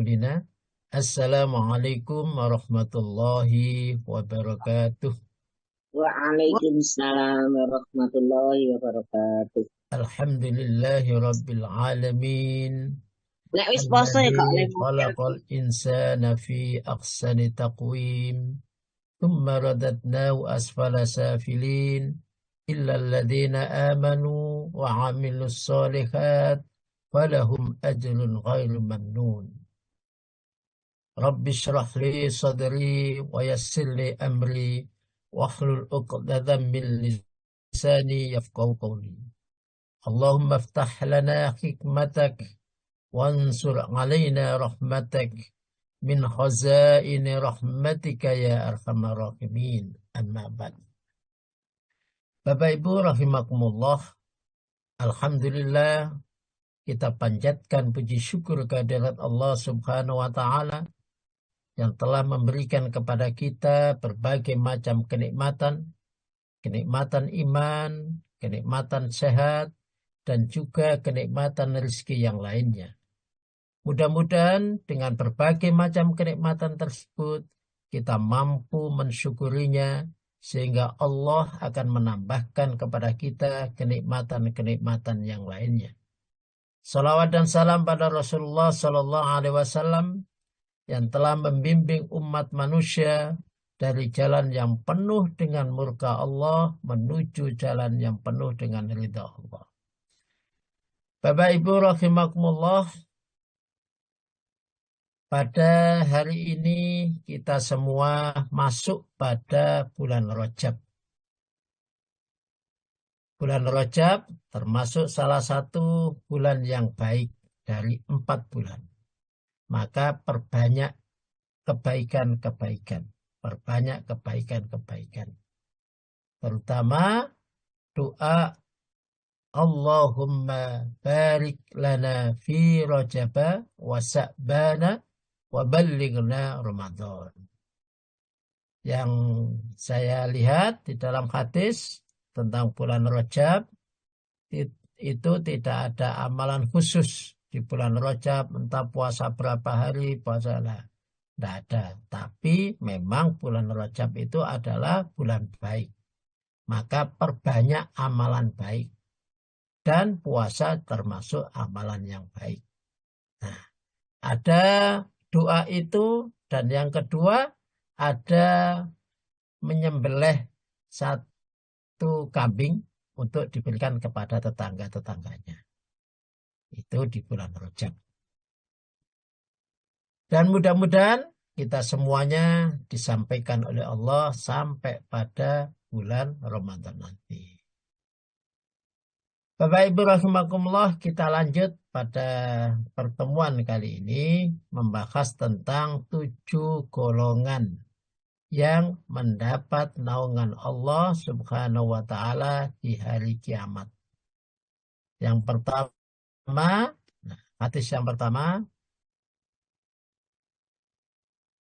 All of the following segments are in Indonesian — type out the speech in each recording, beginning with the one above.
kulina. Assalamualaikum warahmatullahi wabarakatuh. Waalaikumsalam warahmatullahi wabarakatuh. Alhamdulillahi rabbil alamin. Nek wis poso ya Alladzi kok oleh model. khalaqal insana fi ahsani taqwim. Thumma radadnahu asfala safilin. Illa alladhina amanu wa amilus solihat. Falahum ajrun ghairu mamnun. Rabbi shrah li sadri wa yassir li amri wahlul 'uqdatam min lisani yafqahu qawli. Allahumma iftah lana hikmatak wansur alaina rahmatak min khazaini rahmatika ya arhamar rahimin. Amma ba'd. Bapak Ibu rahimakumullah, alhamdulillah kita panjatkan puji syukur kehadirat Allah Subhanahu wa taala yang telah memberikan kepada kita berbagai macam kenikmatan, kenikmatan iman, kenikmatan sehat, dan juga kenikmatan rezeki yang lainnya. Mudah-mudahan dengan berbagai macam kenikmatan tersebut, kita mampu mensyukurinya, sehingga Allah akan menambahkan kepada kita kenikmatan-kenikmatan yang lainnya. Salawat dan salam pada Rasulullah Sallallahu Alaihi Wasallam yang telah membimbing umat manusia dari jalan yang penuh dengan murka Allah menuju jalan yang penuh dengan ridha Allah. Bapak Ibu rahimakumullah, pada hari ini kita semua masuk pada bulan Rajab. Bulan Rajab termasuk salah satu bulan yang baik dari 4 bulan. Maka perbanyak kebaikan-kebaikan. Perbanyak kebaikan-kebaikan. Terutama doa Allahumma barik lana fi Rajaba wa Sa'bana wa ballighna Ramadan. Yang saya lihat di dalam hadis tentang bulan Rajab, itu tidak ada amalan khusus di bulan Rajab, entah puasa berapa hari, puasa lah. Tidak ada. Tapi memang bulan Rajab itu adalah bulan baik. Maka perbanyak amalan baik. Dan puasa termasuk amalan yang baik. Nah, ada doa itu, dan yang kedua ada menyembelih satu kambing untuk diberikan kepada tetangga-tetangganya. Itu di bulan Rajab. Dan mudah-mudahan kita semuanya disampaikan oleh Allah sampai pada bulan Ramadan nanti. Bapak Ibu rahimakumullah, kita lanjut pada pertemuan kali ini membahas tentang 7 golongan yang mendapat naungan Allah Subhanahu wa taala di hari kiamat. Yang pertama, hadis yang pertama,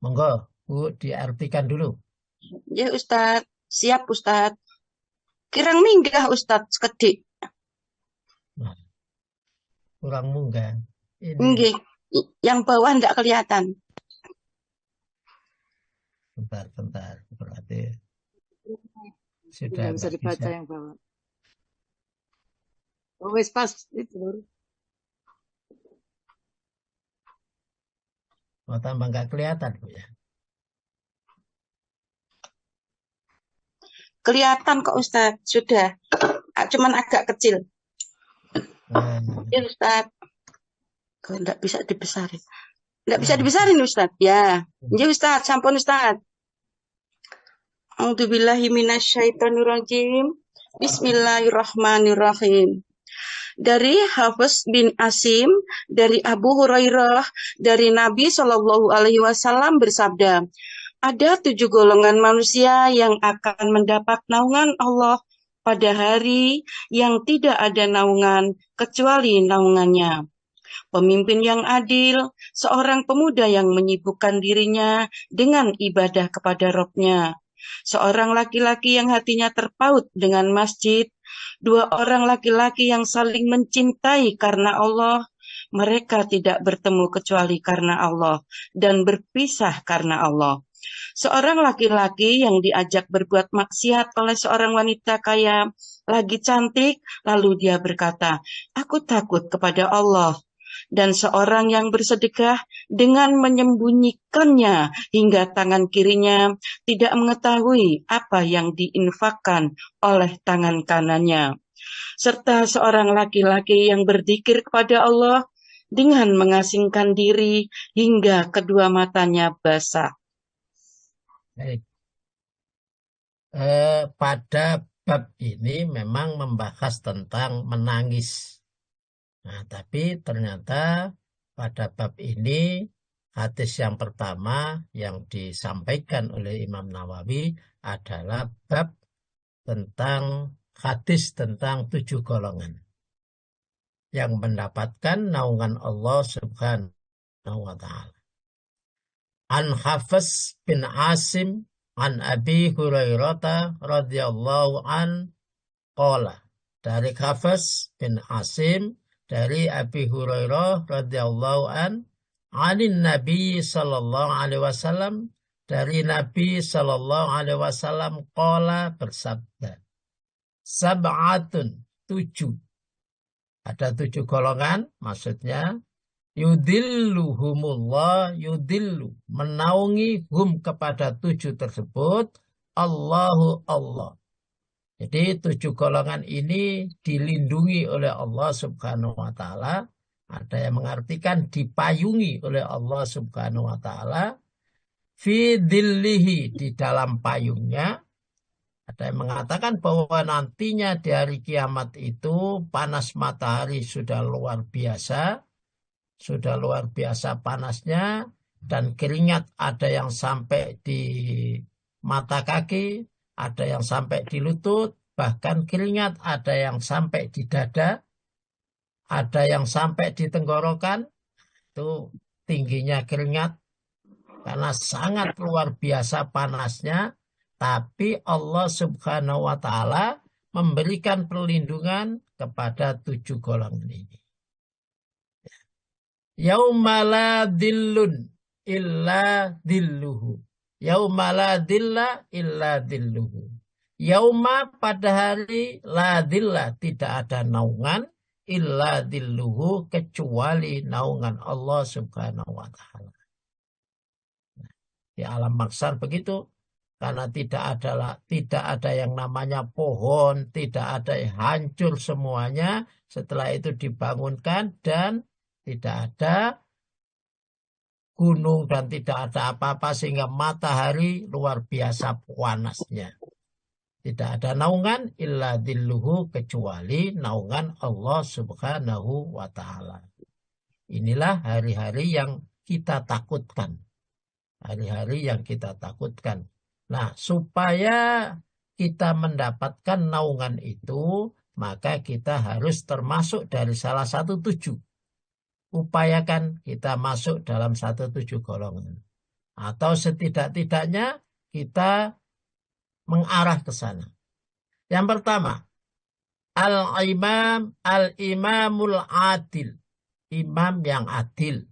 monggo Bu diartikan dulu. Ya Ustadz, siap Ustadz. Kirang minggah Ustadz sekedik. Nah, kurang munggah. Ini Nggih, yang bawah ndak kelihatan. bentar. Berarti sudah Tidak bisa nggak dibaca bisa. yang bawah. Oh, wis pas itu Lur. Mau tambah nggak kelihatan Bu ya. Kelihatan kok Ustadz, sudah. Cuman agak kecil. Nah, Ya Ustadz. Kok ndak bisa dibesarin. Ndak bisa dibesarin Ustadz. Ya. Ya Ustadz, sampun Ustadz. A'udzubillahi minasyaitonirrajim. Bismillahirrahmanirrahim. Dari Hafiz bin Asim, dari Abu Hurairah, dari Nabi Shallallahu Alaihi Wasallam bersabda, ada 7 golongan manusia yang akan mendapat naungan Allah pada hari yang tidak ada naungan kecuali naungannya. Pemimpin yang adil, seorang pemuda yang menyibukkan dirinya dengan ibadah kepada Rabb-Nya, seorang laki-laki yang hatinya terpaut dengan masjid, 2 orang laki-laki yang saling mencintai karena Allah, mereka tidak bertemu kecuali karena Allah dan berpisah karena Allah. Seorang laki-laki yang diajak berbuat maksiat oleh seorang wanita kaya lagi cantik, lalu dia berkata, "Aku takut kepada Allah." Dan seorang yang bersedekah dengan menyembunyikannya hingga tangan kirinya tidak mengetahui apa yang diinfakkan oleh tangan kanannya. Serta seorang laki-laki yang berzikir kepada Allah dengan mengasingkan diri hingga kedua matanya basah. Baik. Pada bab ini memang membahas tentang menangis. Nah, tapi ternyata pada bab ini hadis yang pertama yang disampaikan oleh Imam Nawawi adalah bab tentang hadis tentang 7 golongan yang mendapatkan naungan Allah Subhanahu wa ta'ala. An Hafiz bin Asim an Abi Hurairah radhiyallahu an qala. Dari Hafiz bin Asim dari Abi Hurairah radhiyallahu an anin Nabi sallallahu alaihi wasallam dari Nabi sallallahu alaihi wasallam qala bersabda, sab'atun 7. Ada 7 golongan, maksudnya yudilluhumullah, yudillu menaungi hum kepada 7 tersebut Allahu Allah. Jadi 7 golongan ini dilindungi oleh Allah Subhanahu wa ta'ala. Ada yang mengartikan dipayungi oleh Allah Subhanahu wa ta'ala. Fi dhillihi, di dalam payungnya. Ada yang mengatakan bahwa nantinya di hari kiamat itu panas matahari sudah luar biasa panasnya, dan keringat ada yang sampai di mata kaki, ada yang sampai di lutut, bahkan keringat ada yang sampai di dada, ada yang sampai di tenggorokan. Itu tingginya keringat karena sangat luar biasa panasnya. Tapi Allah Subhanahu wa ta'ala memberikan perlindungan kepada 7 golongan ini. Yauma la dillun illa dilluhu. Yauma la dilla illa dilluhu. Yauma, pada hari, la dilla, tidak ada naungan, illa dilluhu, kecuali naungan Allah Subhanahu wa ta'ala. Di alam mahsyar begitu. Karena tidak ada yang namanya pohon, tidak ada yang hancur semuanya. Setelah itu dibangunkan dan tidak ada gunung dan tidak ada apa-apa sehingga matahari luar biasa panasnya. Tidak ada naungan illa dilluhu, kecuali naungan Allah Subhanahu wa ta'ala. Inilah hari-hari yang kita takutkan. Hari-hari yang kita takutkan. Nah, supaya kita mendapatkan naungan itu, maka kita harus termasuk dari salah satu 7. Upayakan kita masuk dalam 7 golongan. Atau setidak-tidaknya kita mengarah ke sana. Yang pertama, al-imamul adil. Imam yang adil.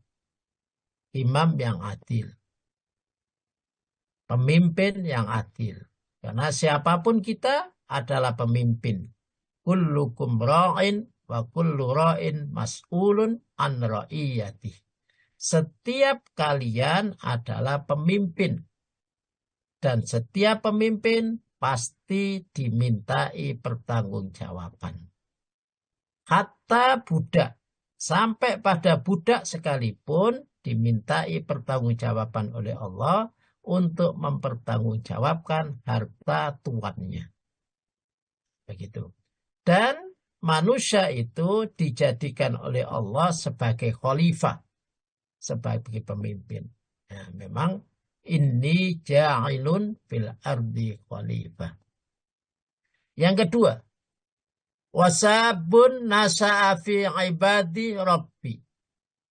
Imam yang adil. Pemimpin yang adil. Karena siapapun kita adalah pemimpin. Kullukum ra'in wa kullu ra'in mas'ulun an ra'iyatih. Setiap kalian adalah pemimpin. Dan setiap pemimpin pasti dimintai pertanggungjawaban. Hatta budak. Sampai pada budak sekalipun dimintai pertanggungjawaban oleh Allah untuk mempertanggungjawabkan harta tuannya. Begitu. Dan manusia itu dijadikan oleh Allah sebagai khalifah, sebagai pemimpin. Nah, memang inni ja'ilun fil ardi khalifah. Yang kedua, wasabun nasa'a fi ibadi rabbi.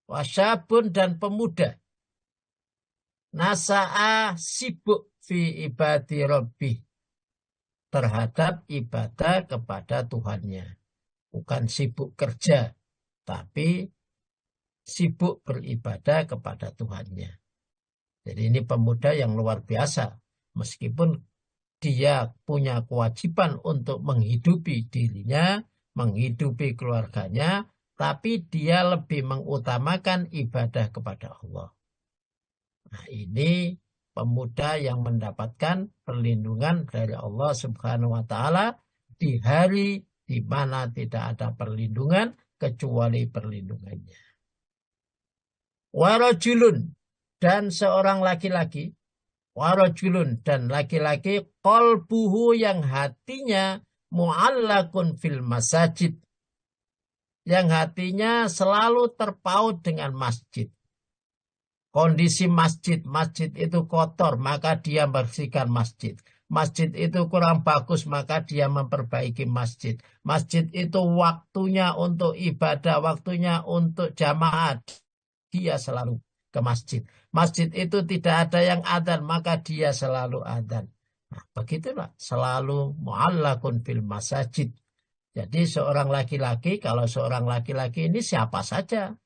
Wasabun dan pemuda. Nasa'a sibuk fi ibadi rabbi. Terhadap ibadah kepada Tuhannya. Bukan sibuk kerja, tapi sibuk beribadah kepada Tuhannya. Jadi ini pemuda yang luar biasa. Meskipun dia punya kewajiban untuk menghidupi dirinya, menghidupi keluarganya, tapi dia lebih mengutamakan ibadah kepada Allah. Nah, ini pemuda yang mendapatkan perlindungan dari Allah Subhanahu wa Ta'ala di hari di mana tidak ada perlindungan kecuali perlindungannya. Warajulun, dan seorang laki-laki, warajulun, dan laki-laki, qalbuhu, yang hatinya mu'allakun fil masajid, yang hatinya selalu terpaut dengan masjid. Kondisi masjid itu kotor, maka dia membersihkan masjid. Masjid itu kurang bagus, maka dia memperbaiki masjid. Masjid itu waktunya untuk ibadah, waktunya untuk jamaah, dia selalu ke masjid. Masjid itu tidak ada yang adzan, maka dia selalu adzan. Nah, begitulah, selalu mu'allakun fil masajid. Jadi seorang laki-laki, kalau seorang laki-laki ini siapa saja,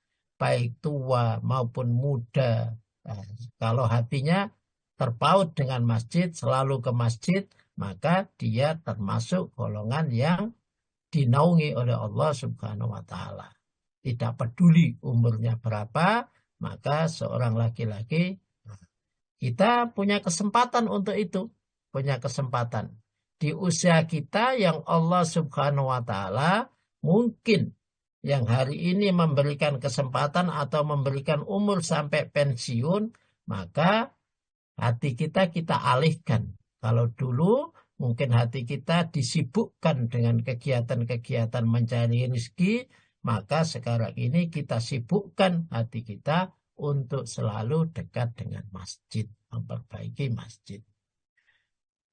baik tua maupun muda, nah, kalau hatinya terpaut dengan masjid, selalu ke masjid, maka dia termasuk golongan yang dinaungi oleh Allah Subhanahu wa Ta'ala. Tidak peduli umurnya berapa, maka seorang laki-laki, kita punya kesempatan untuk itu. Punya kesempatan. Di usia kita yang Allah Subhanahu wa Ta'ala mungkin yang hari ini memberikan kesempatan atau memberikan umur sampai pensiun, maka hati kita alihkan. Kalau dulu mungkin hati kita disibukkan dengan kegiatan-kegiatan mencari rezeki, maka sekarang ini kita sibukkan hati kita untuk selalu dekat dengan masjid, memperbaiki masjid.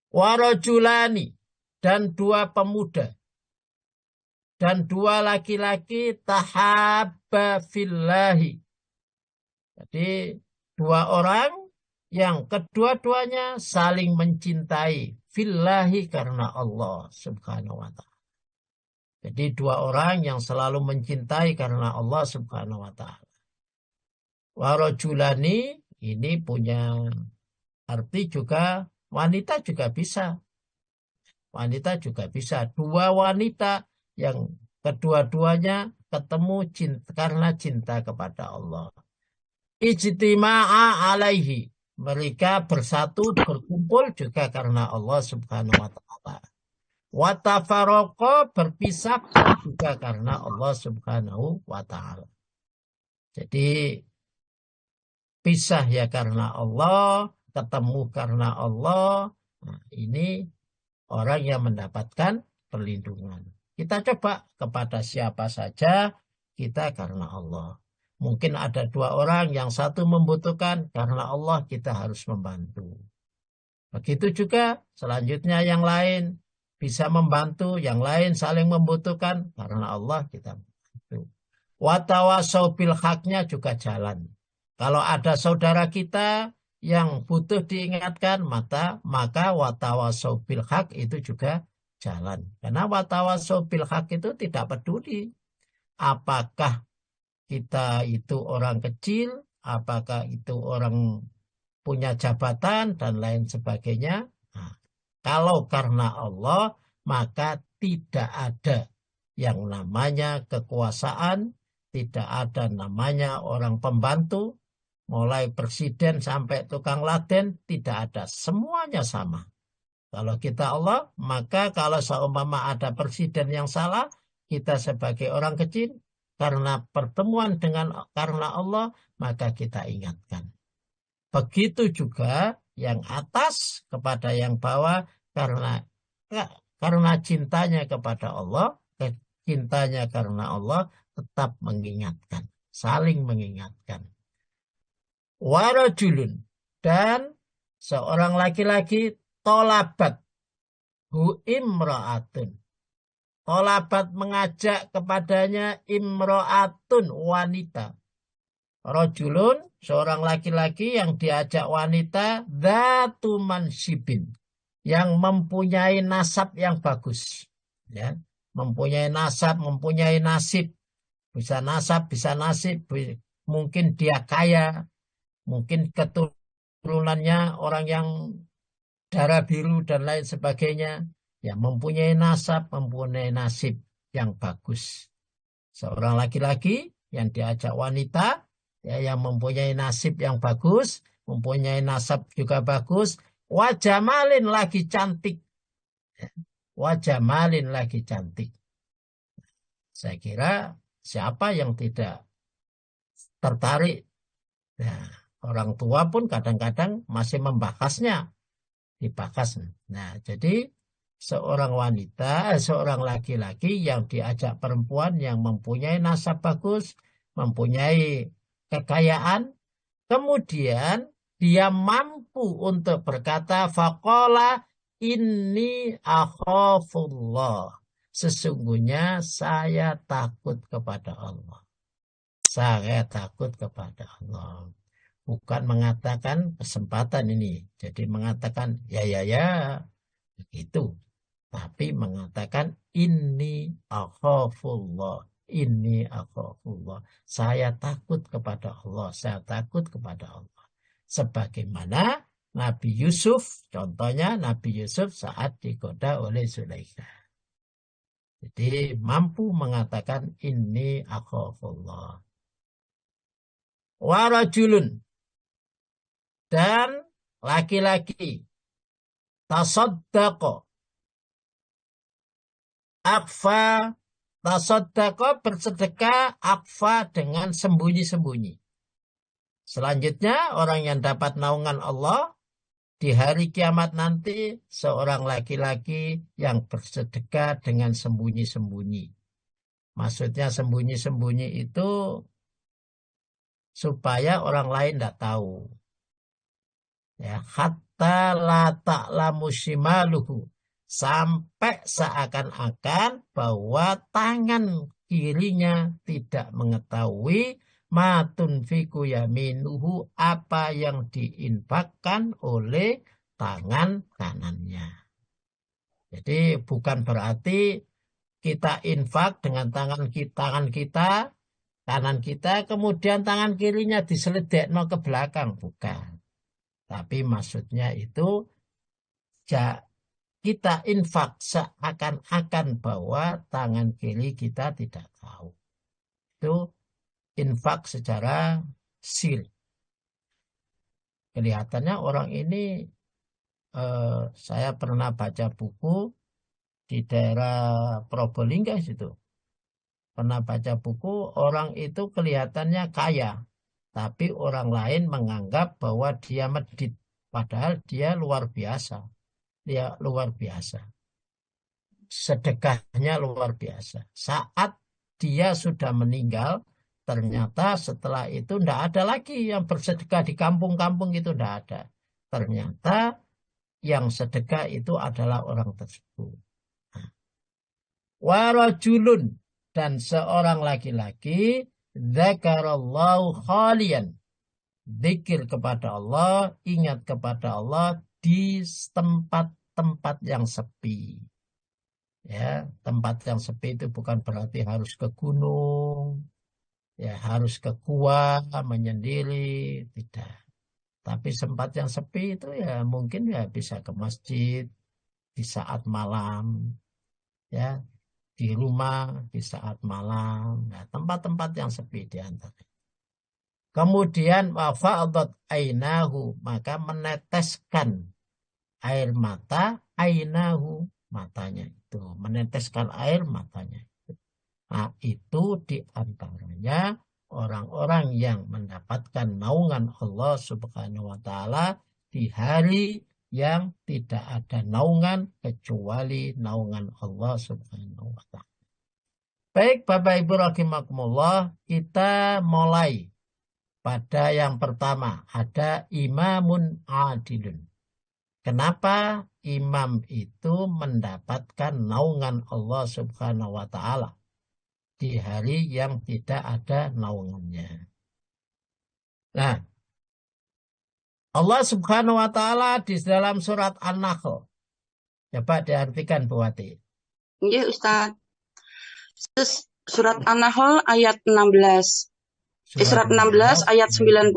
Warajulani, dan dua pemuda, dan dua laki-laki, tahabba fillahi. Jadi dua orang yang kedua-duanya saling mencintai fillahi, karena Allah Subhanahu wa Ta'ala. Jadi dua orang yang selalu mencintai karena Allah Subhanahu wa Ta'ala. Warajulani ini punya arti juga wanita juga bisa. Wanita juga bisa. Dua wanita yang kedua-duanya ketemu karena cinta kepada Allah. Ijtima'a alaihi. Mereka bersatu, berkumpul juga karena Allah Subhanahu wa Ta'ala. Watafaroko, berpisah juga karena Allah Subhanahu wa Ta'ala. Jadi pisah ya karena Allah, ketemu karena Allah. Nah, ini orang yang mendapatkan perlindungan. Kita coba kepada siapa saja, kita karena Allah. Mungkin ada dua orang, yang satu membutuhkan, karena Allah kita harus membantu. Begitu juga selanjutnya yang lain bisa membantu, yang lain saling membutuhkan, karena Allah kita membantu. Watawasau bil haknya juga jalan. Kalau ada saudara kita yang butuh diingatkan, maka watawasau bil hak itu juga jalan. Karena watawasau bil hak itu tidak peduli apakah kita itu orang kecil, apakah itu orang punya jabatan dan lain sebagainya. Nah, kalau karena Allah, maka tidak ada yang namanya kekuasaan, tidak ada namanya orang pembantu, mulai presiden sampai tukang laden, tidak ada. Semuanya sama. Kalau kita Allah, maka kalau seumpama ada presiden yang salah, kita sebagai orang kecil, karena pertemuan karena Allah, maka kita ingatkan. Begitu juga yang atas kepada yang bawah, karena cintanya kepada Allah, cintanya karena Allah, tetap mengingatkan, saling mengingatkan. Warajulun, dan seorang laki-laki, tolabat hu imra'atun. Tolabat mengajak kepadanya imro'atun, wanita. Rajulun, seorang laki-laki yang diajak wanita, dzatu mansibin, yang mempunyai nasab yang bagus. Ya, mempunyai nasab, mempunyai nasib. Bisa nasab, bisa nasib, mungkin dia kaya, mungkin keturunannya orang yang darah biru dan lain sebagainya, ya mempunyai nasib yang bagus. Seorang laki-laki yang diajak wanita, ya, yang mempunyai nasib yang bagus, mempunyai nasab juga bagus, wajah malin lagi cantik, wajah malin lagi cantik. Saya kira siapa yang tidak tertarik? Nah, orang tua pun kadang-kadang masih membahasnya, dibahas. Nah, jadi seorang laki-laki yang diajak perempuan yang mempunyai nasab bagus, mempunyai kekayaan, kemudian dia mampu untuk berkata, faqala inni akhafullah. Sesungguhnya saya takut kepada Allah. Saya takut kepada Allah. Bukan mengatakan kesempatan ini. Jadi mengatakan ya begitu. Tapi mengatakan inni akhafullah. Inni akhafullah. Saya takut kepada Allah. Saya takut kepada Allah. Sebagaimana Nabi Yusuf, contohnya Nabi Yusuf saat digoda oleh Zulaikha. Jadi mampu mengatakan inni akhafullah. Warajulun, dan laki-laki tasaddaqa akfa, tasaddaqa bersedekah, akfa dengan sembunyi-sembunyi. Selanjutnya orang yang dapat naungan Allah di hari kiamat nanti, seorang laki-laki yang bersedekah dengan sembunyi-sembunyi. Maksudnya sembunyi-sembunyi itu supaya orang lain tidak tahu. Ya, hatta la ta'lamu shimaluhu, sampai seakan-akan bahwa tangan kirinya tidak mengetahui ma tunfiku yaminuhu, apa yang diinfakkan oleh tangan kanannya. Jadi bukan berarti kita infak dengan tangan kita kanan kita, kemudian tangan kirinya diseledekno ke belakang, bukan. Tapi maksudnya itu kita infak seakan-akan bahwa tangan kiri kita tidak tahu. Itu infak secara sir. Kelihatannya orang ini, saya pernah baca buku di daerah Probolinggo situ. Pernah baca buku, orang itu kelihatannya kaya, tapi orang lain menganggap bahwa dia medit, padahal dia luar biasa. Dia luar biasa. Sedekahnya luar biasa. Saat dia sudah meninggal, ternyata setelah itu tidak ada lagi yang bersedekah di kampung-kampung, itu tidak ada. Ternyata yang sedekah itu adalah orang tersebut. Warajulun, dan seorang laki-laki, dzakarallahu khalian, zikir kepada Allah, ingat kepada Allah di tempat-tempat yang sepi. Ya, tempat yang sepi itu bukan berarti harus ke gunung, ya harus ke gua menyendiri, tidak. Tapi tempat yang sepi itu ya mungkin ya bisa ke masjid di saat malam, ya, di rumah di saat malam, nah, tempat-tempat yang sepi di antara. Kemudian wafa'adat ainahu, maka meneteskan air mata, ainahu, matanya itu, meneteskan air matanya itu. Nah, itu di antaranya orang-orang yang mendapatkan naungan Allah Subhanahu wa taala di hari yang tidak ada naungan kecuali naungan Allah Subhanahu wa ta'ala. Baik Bapak Ibu rahimakumullah, kita mulai pada yang pertama, ada imamun adilun. Kenapa imam itu mendapatkan naungan Allah Subhanahu wa ta'ala di hari yang tidak ada naungannya? Nah, Allah Subhanahu wa ta'ala di dalam surat An-Nahl. Coba diartikan Bu Wati. Iya Ustaz. Surat An-Nahl ayat 16. Surat 16 ayat 90.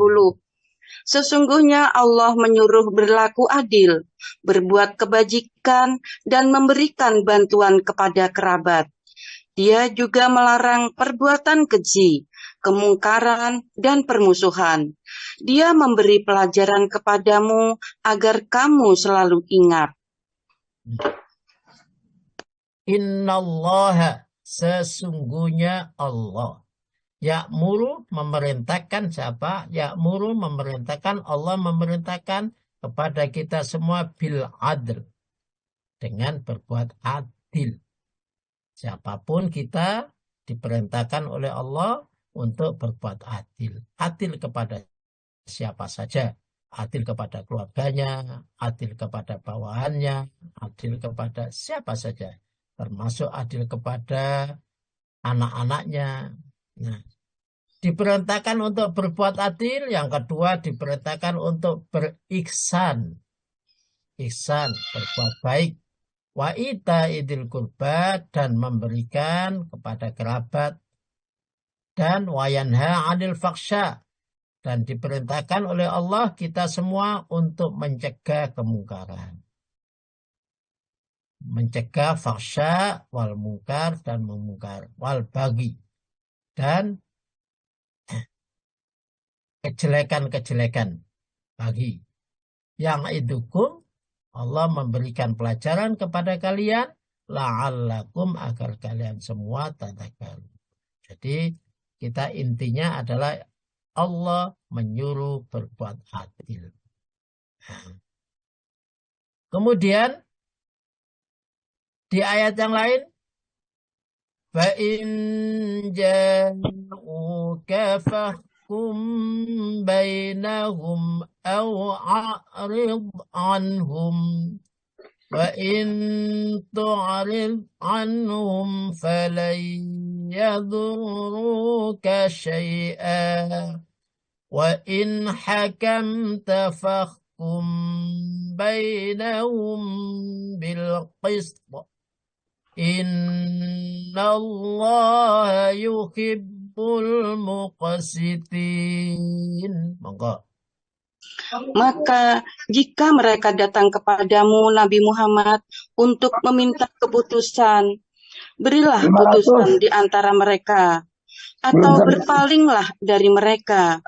Sesungguhnya Allah menyuruh berlaku adil, berbuat kebajikan, dan memberikan bantuan kepada kerabat. Dia juga melarang perbuatan keji, kemungkaran, dan permusuhan. Dia memberi pelajaran kepadamu agar kamu selalu ingat. Innallaha, sesungguhnya Allah. Ya'muru, memerintahkan siapa? Ya'muru, memerintahkan, Allah memerintahkan kepada kita semua bil adl, dengan berbuat adil. Siapapun kita diperintahkan oleh Allah untuk berbuat adil. Adil kepada siapa saja. Adil kepada keluarganya, adil kepada bawahannya, adil kepada siapa saja. Termasuk adil kepada anak-anaknya. Nah, diperintahkan untuk berbuat adil. Yang kedua diperintahkan untuk berihsan. Ihsan, berbuat baik. Wa ita idil kurba, dan memberikan kepada kerabat. Dan wayanha anil faksha, dan diperintahkan oleh Allah kita semua untuk mencegah kemungkaran. Mencegah faksha wal mungkar dan memungkar, wal bagi, dan kejelekan-kejelekan bagi. Yang idukum, Allah memberikan pelajaran kepada kalian, la'allakum, agar kalian semua tadakkaru. Jadi kita intinya adalah Allah menyuruh berbuat adil. Kemudian di ayat yang lain, fa in ja'uka fahkum bainahum aw a'rid anhum wa in tu'rid anhum falan yadurruka syai'a wa in hakamta fahkum bainahum bil qist innallaha yuhibbul muqsitin. Monggo. Maka jika mereka datang kepadamu Nabi Muhammad untuk meminta keputusan, berilah putusan di antara mereka, atau berpalinglah dari mereka.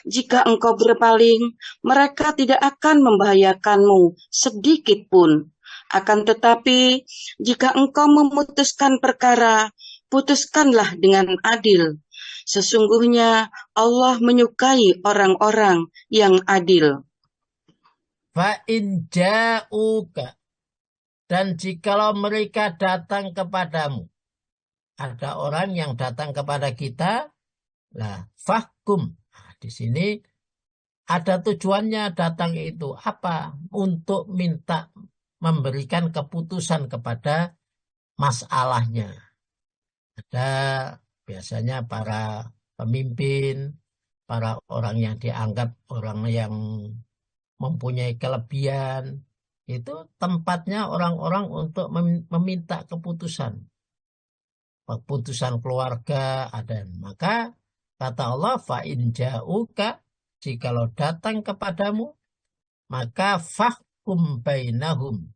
Jika engkau berpaling, mereka tidak akan membahayakanmu sedikit pun. Akan tetapi, jika engkau memutuskan perkara, putuskanlah dengan adil. Sesungguhnya Allah menyukai orang-orang yang adil. Fa in ja'uka, dan jikalau mereka datang kepadamu, ada orang yang datang kepada kita, lah fahkum. Nah, di sini ada tujuannya datang itu apa? Untuk minta memberikan keputusan kepada masalahnya. Ada biasanya para pemimpin, para orang yang dianggap orang yang mempunyai kelebihan, itu tempatnya orang-orang untuk meminta keputusan. Keputusan keluarga ada. Maka kata Allah, fa in ja'uka, jikalau datang kepadamu, maka fahkum bainahum,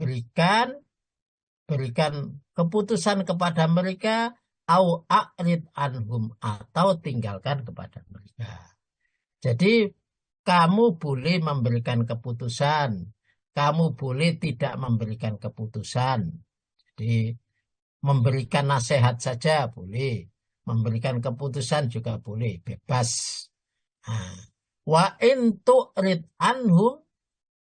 berikan keputusan kepada mereka, au a'rid anhum, atau tinggalkan kepada mereka. Jadi kamu boleh memberikan keputusan, kamu boleh tidak memberikan keputusan. Jadi memberikan nasihat saja boleh, memberikan keputusan juga boleh, bebas. Wa in tu'rid anhum,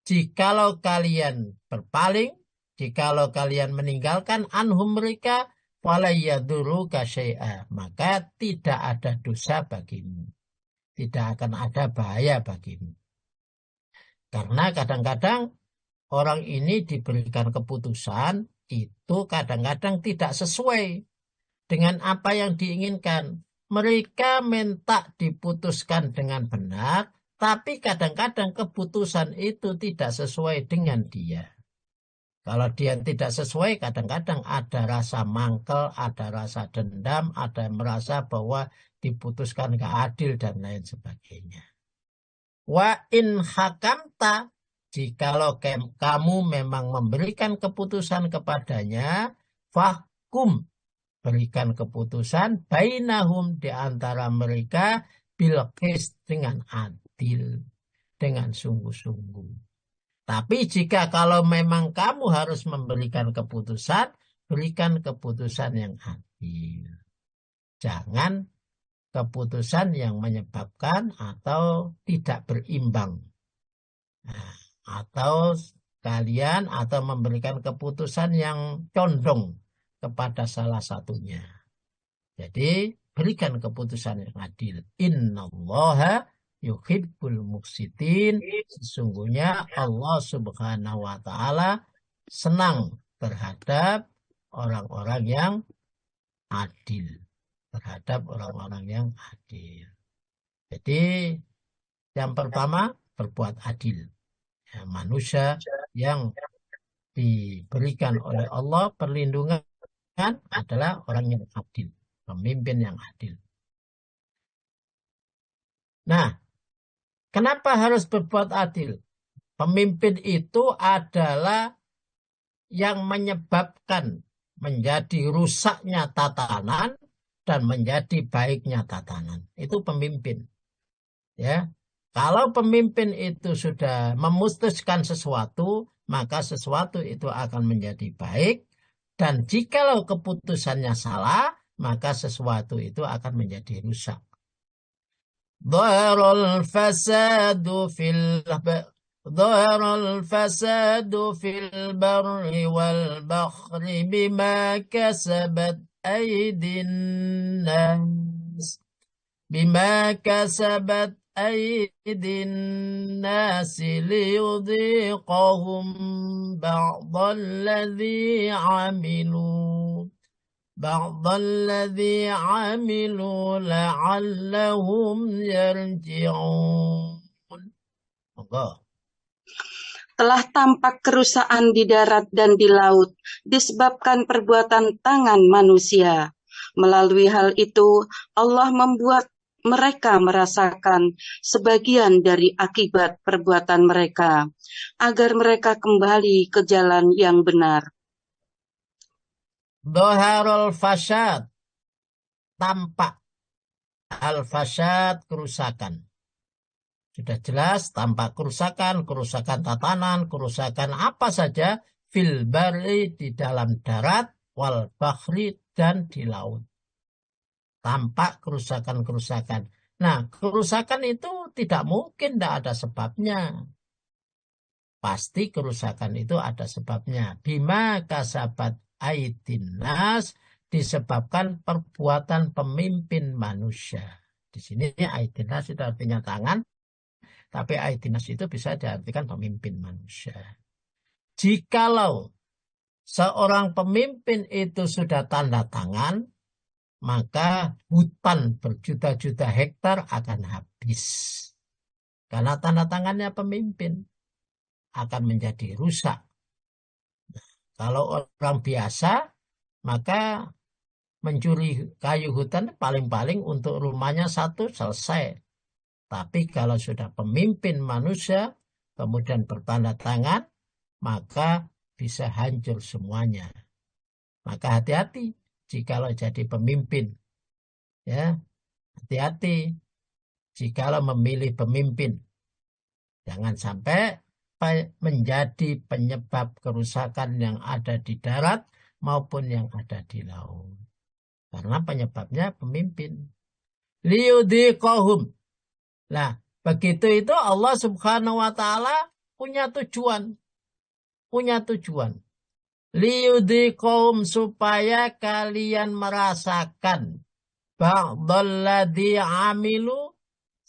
jikalau kalian berpaling, jikalau kalian meninggalkan anhum mereka, fala yaduruka syai'a, maka tidak ada dosa bagimu, tidak akan ada bahaya bagimu. Karena kadang-kadang orang ini diberikan keputusan itu kadang-kadang tidak sesuai dengan apa yang diinginkan. Mereka minta diputuskan dengan benar, tapi kadang-kadang keputusan itu tidak sesuai dengan dia. Kalau dia tidak sesuai, kadang-kadang ada rasa mangkel, ada rasa dendam, ada merasa bahwa diputuskan gak adil dan lain sebagainya. Wa in hakamta, jikalau kamu memang memberikan keputusan kepadanya, fahkum, berikan keputusan bainahum, di antara mereka, bilqis, dengan adil, dengan sungguh-sungguh. Tapi jika kalau memang kamu harus memberikan keputusan, berikan keputusan yang adil. Jangan keputusan yang menyebabkan atau tidak berimbang. Nah, atau kalian atau memberikan keputusan yang condong kepada salah satunya. Jadi berikan keputusan yang adil. Innallaha yuhibbul muqsitin. Sesungguhnya Allah Subhanahu wa taala senang terhadap orang-orang yang adil. Terhadap orang-orang yang adil. Jadi yang pertama, berbuat adil. Ya, manusia yang diberikan oleh Allah perlindungan adalah orang yang adil. Pemimpin yang adil. Nah, kenapa harus berbuat adil? Pemimpin itu adalah yang menyebabkan menjadi rusaknya tatanan dan menjadi baiknya tatanan. Itu pemimpin. Ya. Kalau pemimpin itu sudah memutuskan sesuatu, maka sesuatu itu akan menjadi baik. Dan jikalau keputusannya salah, maka sesuatu itu akan menjadi rusak. ظهر الفساد في البر والبحر بما كسبت أيدي الناس ليذيقهم بعض الذي عملوا لعلهم يرجعون. Telah tampak kerusakan di darat dan di laut disebabkan perbuatan tangan manusia. Melalui hal itu, Allah membuat mereka merasakan sebagian dari akibat perbuatan mereka, agar mereka kembali ke jalan yang benar. Dhaharul fasad, tampak. Al-fasad, kerusakan. Sudah jelas, tampak kerusakan tatanan, kerusakan apa saja, fil barri, di dalam darat, wal bahri, dan di laut. Tampak kerusakan. Nah, kerusakan itu tidak mungkin tidak ada sebabnya. Pasti kerusakan itu ada sebabnya. Bima kasabat aidin nas, disebabkan perbuatan pemimpin manusia. Di sini aidin nas itu artinya tangan, tapi aidin nas itu bisa diartikan pemimpin manusia. Jikalau seorang pemimpin itu sudah tanda tangan, maka hutan berjuta-juta hektar akan habis. Karena tanda tangannya pemimpin akan menjadi rusak. Kalau orang biasa, maka mencuri kayu hutan paling-paling untuk rumahnya satu selesai. Tapi kalau sudah pemimpin manusia, kemudian bertanda tangan, maka bisa hancur semuanya. Maka hati-hati jikalau jadi pemimpin. Ya, hati-hati jikalau memilih pemimpin. Jangan sampai menjadi penyebab kerusakan yang ada di darat maupun yang ada di laut. Karena penyebabnya pemimpin. Liyudhiqahum. Nah, begitu itu Allah Subhanahu wa taala punya tujuan. Liyudhiqahum, supaya kalian merasakan ba'dalladzi amilu,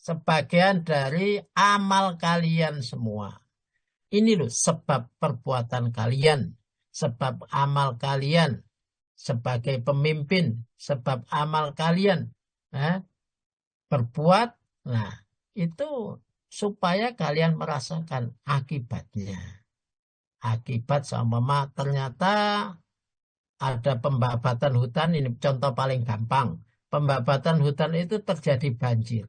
sebagian dari amal kalian semua. Ini loh sebab perbuatan kalian, sebab amal kalian sebagai pemimpin, sebab amal kalian berbuat. Nah, itu supaya kalian merasakan akibatnya. Akibat sama ternyata ada pembabatan hutan, ini contoh paling gampang. Pembabatan hutan itu terjadi banjir.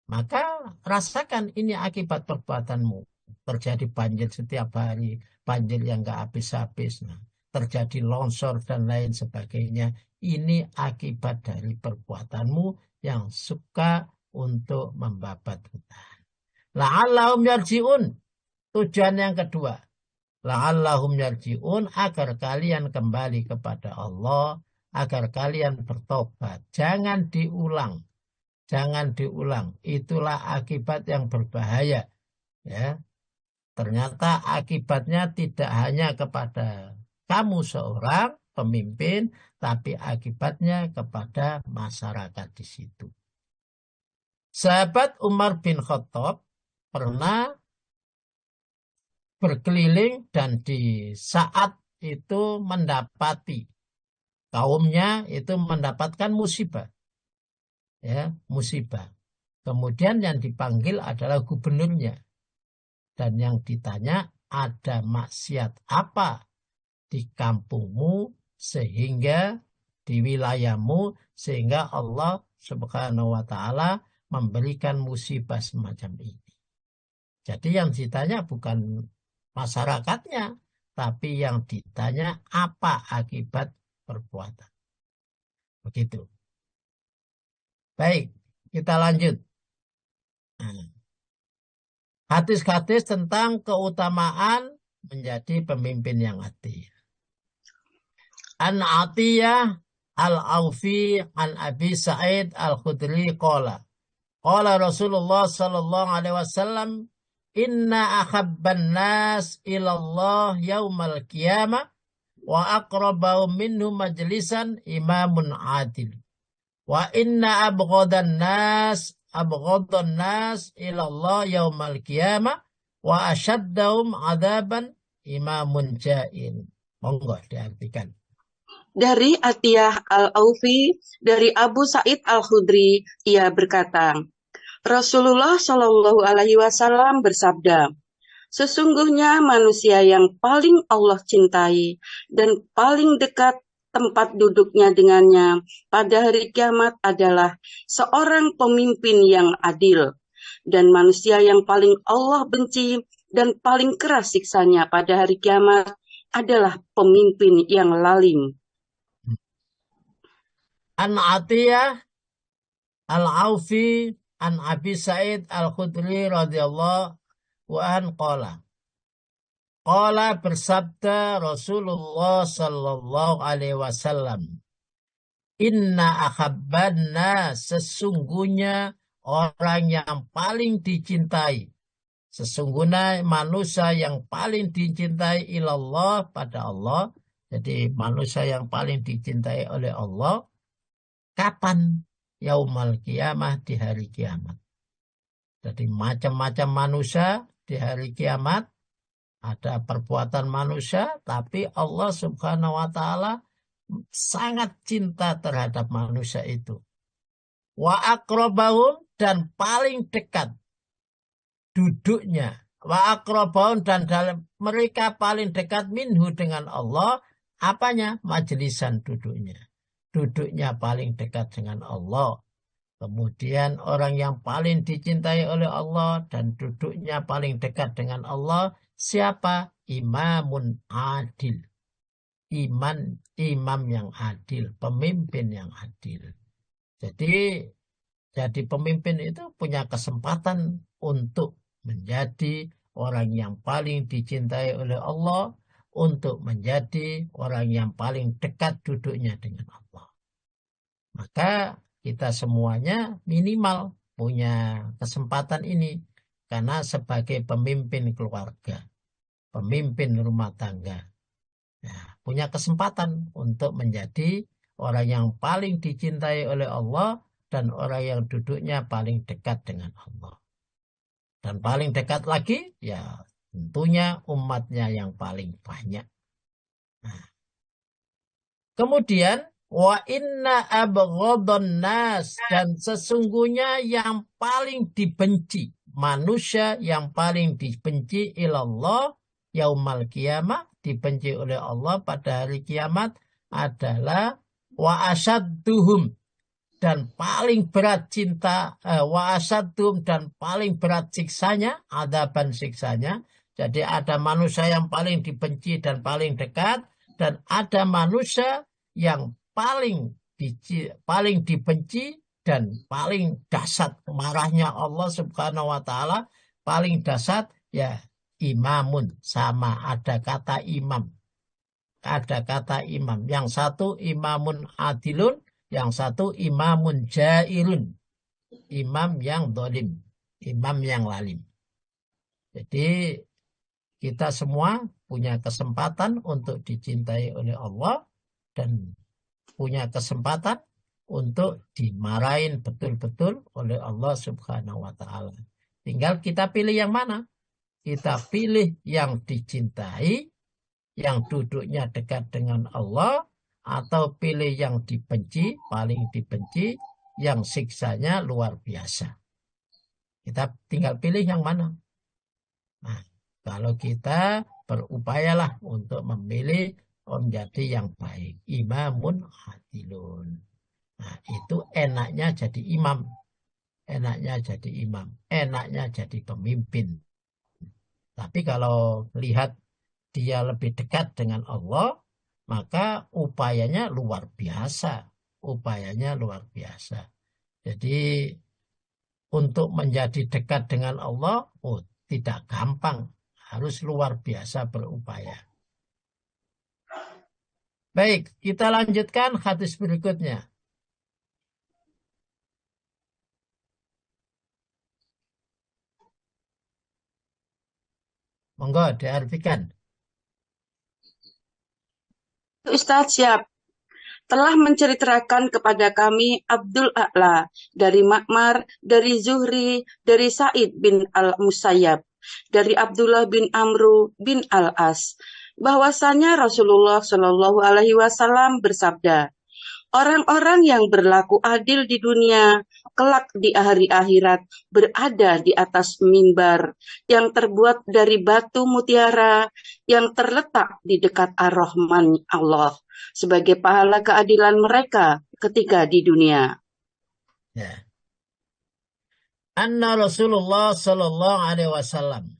Maka rasakan ini akibat perbuatanmu. Terjadi banjir setiap hari, banjir yang nggak habis-habis. Nah, terjadi longsor dan lain sebagainya. Ini akibat dari perbuatanmu yang suka untuk membabat hutan. La'allahum yarji'un. Tujuan yang kedua. La'allahum yarji'un, agar kalian kembali kepada Allah, agar kalian bertobat. Jangan diulang. Jangan diulang. Itulah akibat yang berbahaya. Ya. Ternyata akibatnya tidak hanya kepada kamu seorang pemimpin, tapi akibatnya kepada masyarakat di situ. Sahabat Umar bin Khattab pernah berkeliling dan di saat itu mendapati kaumnya itu mendapatkan musibah. Ya, musibah. Kemudian yang dipanggil adalah gubernurnya. Dan yang ditanya, ada maksiat apa di kampungmu sehingga di wilayahmu sehingga Allah Subhanahu wa taala memberikan musibah semacam ini. Jadi yang ditanya bukan masyarakatnya, tapi yang ditanya apa akibat perbuatan. Begitu. Baik, kita lanjut. Hadis-hadis tentang keutamaan menjadi pemimpin yang adil. An Atiyah Al-Aufi an Abi Sa'id Al-Khudri qala Rasulullah sallallahu alaihi wasallam, inna akhabban nas ilallah yaumal qiyamah wa aqrabahum minhu majlisan imamun adil. Wa inna abghadan nas ilallah yaumal qiyamah wa ashaddahum adaban imamun ja'in. Monggo diartikan. Dari Atiyah Al-Aufi dari Abu Sa'id Al-Khudri, ia berkata, Rasulullah Shallallahu Alaihi Wasallam bersabda, sesungguhnya manusia yang paling Allah cintai dan paling dekat tempat duduknya dengannya pada hari kiamat adalah seorang pemimpin yang adil. Dan manusia yang paling Allah benci dan paling keras siksanya pada hari kiamat adalah pemimpin yang lalim. An Atiyah Al-Aufi an Abi Sa'id Al-Khudri radhiyallahu an qala. Qala bersabda Rasulullah sallallahu alaihi wasallam, inna akhabbanna, sesungguhnya orang yang paling dicintai, sesungguhnya manusia yang paling dicintai ilallah pada Allah. Jadi manusia yang paling dicintai oleh Allah kapan? Yaumal qiyamah, di hari kiamat. Jadi macam-macam manusia di hari kiamat, ada perbuatan manusia, tapi Allah Subhanahu wa taala sangat cinta terhadap manusia itu. Wa aqrabahum, dan paling dekat duduknya. Wa aqrabahum, dan dalam mereka paling dekat minhu dengan Allah, apanya? Majlisan duduknya. Duduknya paling dekat dengan Allah. Kemudian orang yang paling dicintai oleh Allah dan duduknya paling dekat dengan Allah, siapa? Imamun adil. Imam yang adil, pemimpin yang adil. Jadi pemimpin itu punya kesempatan untuk menjadi orang yang paling dicintai oleh Allah, untuk menjadi orang yang paling dekat duduknya dengan Allah. Maka kita semuanya minimal punya kesempatan ini. Karena sebagai pemimpin keluarga, pemimpin rumah tangga, nah, punya kesempatan untuk menjadi orang yang paling dicintai oleh Allah dan orang yang duduknya paling dekat dengan Allah. Dan paling dekat lagi, ya tentunya umatnya yang paling banyak. Nah. Kemudian, wa inna abghadhan nas, dan sesungguhnya yang paling dibenci, manusia yang paling dibenci ilallah yaumal qiyamah, dibenci oleh Allah pada hari kiamat adalah wa asadduhum, dan paling berat wa asadduhum, dan paling berat siksanya, adaban siksanya. Jadi ada manusia yang paling dibenci dan paling dekat, dan ada manusia yang paling dibenci dan paling dahsyat marahnya Allah Subhanahu wa taala, paling dahsyat ya imamun, sama ada kata imam. Ada kata imam. Yang satu imamun adilun, yang satu imamun jairun. Imam yang dolim, imam yang lalim. Jadi kita semua punya kesempatan untuk dicintai oleh Allah dan punya kesempatan untuk dimarahin betul-betul oleh Allah Subhanahu wa taala. Tinggal kita pilih yang mana. Kita pilih yang dicintai, yang duduknya dekat dengan Allah, atau pilih yang dibenci, paling dibenci, yang siksanya luar biasa. Kita tinggal pilih yang mana. Nah, kalau kita berupayalah untuk memilih menjadi yang baik. Imamun adilun. Nah, itu enaknya jadi imam. Enaknya jadi imam. Enaknya jadi pemimpin. Tapi kalau lihat dia lebih dekat dengan Allah, maka upayanya luar biasa. Upayanya luar biasa. Jadi untuk menjadi dekat dengan Allah, tidak gampang. Harus luar biasa berupaya. Baik, kita lanjutkan hadis berikutnya. Monggo diartikan. Ustadz siap. Telah menceritakan kepada kami Abdul A'la dari Ma'mar, dari Zuhri, dari Sa'id bin al-Musayyab, dari Abdullah bin Amru bin al-As, bahwasanya Rasulullah Shallallahu Alaihi Wasallam bersabda, orang-orang yang berlaku adil di dunia, kelak di hari akhirat berada di atas mimbar yang terbuat dari batu mutiara yang terletak di dekat Ar-Rahman Allah sebagai pahala keadilan mereka ketika di dunia. Ya. Anna Rasulullah Sallallahu Alaihi Wasallam,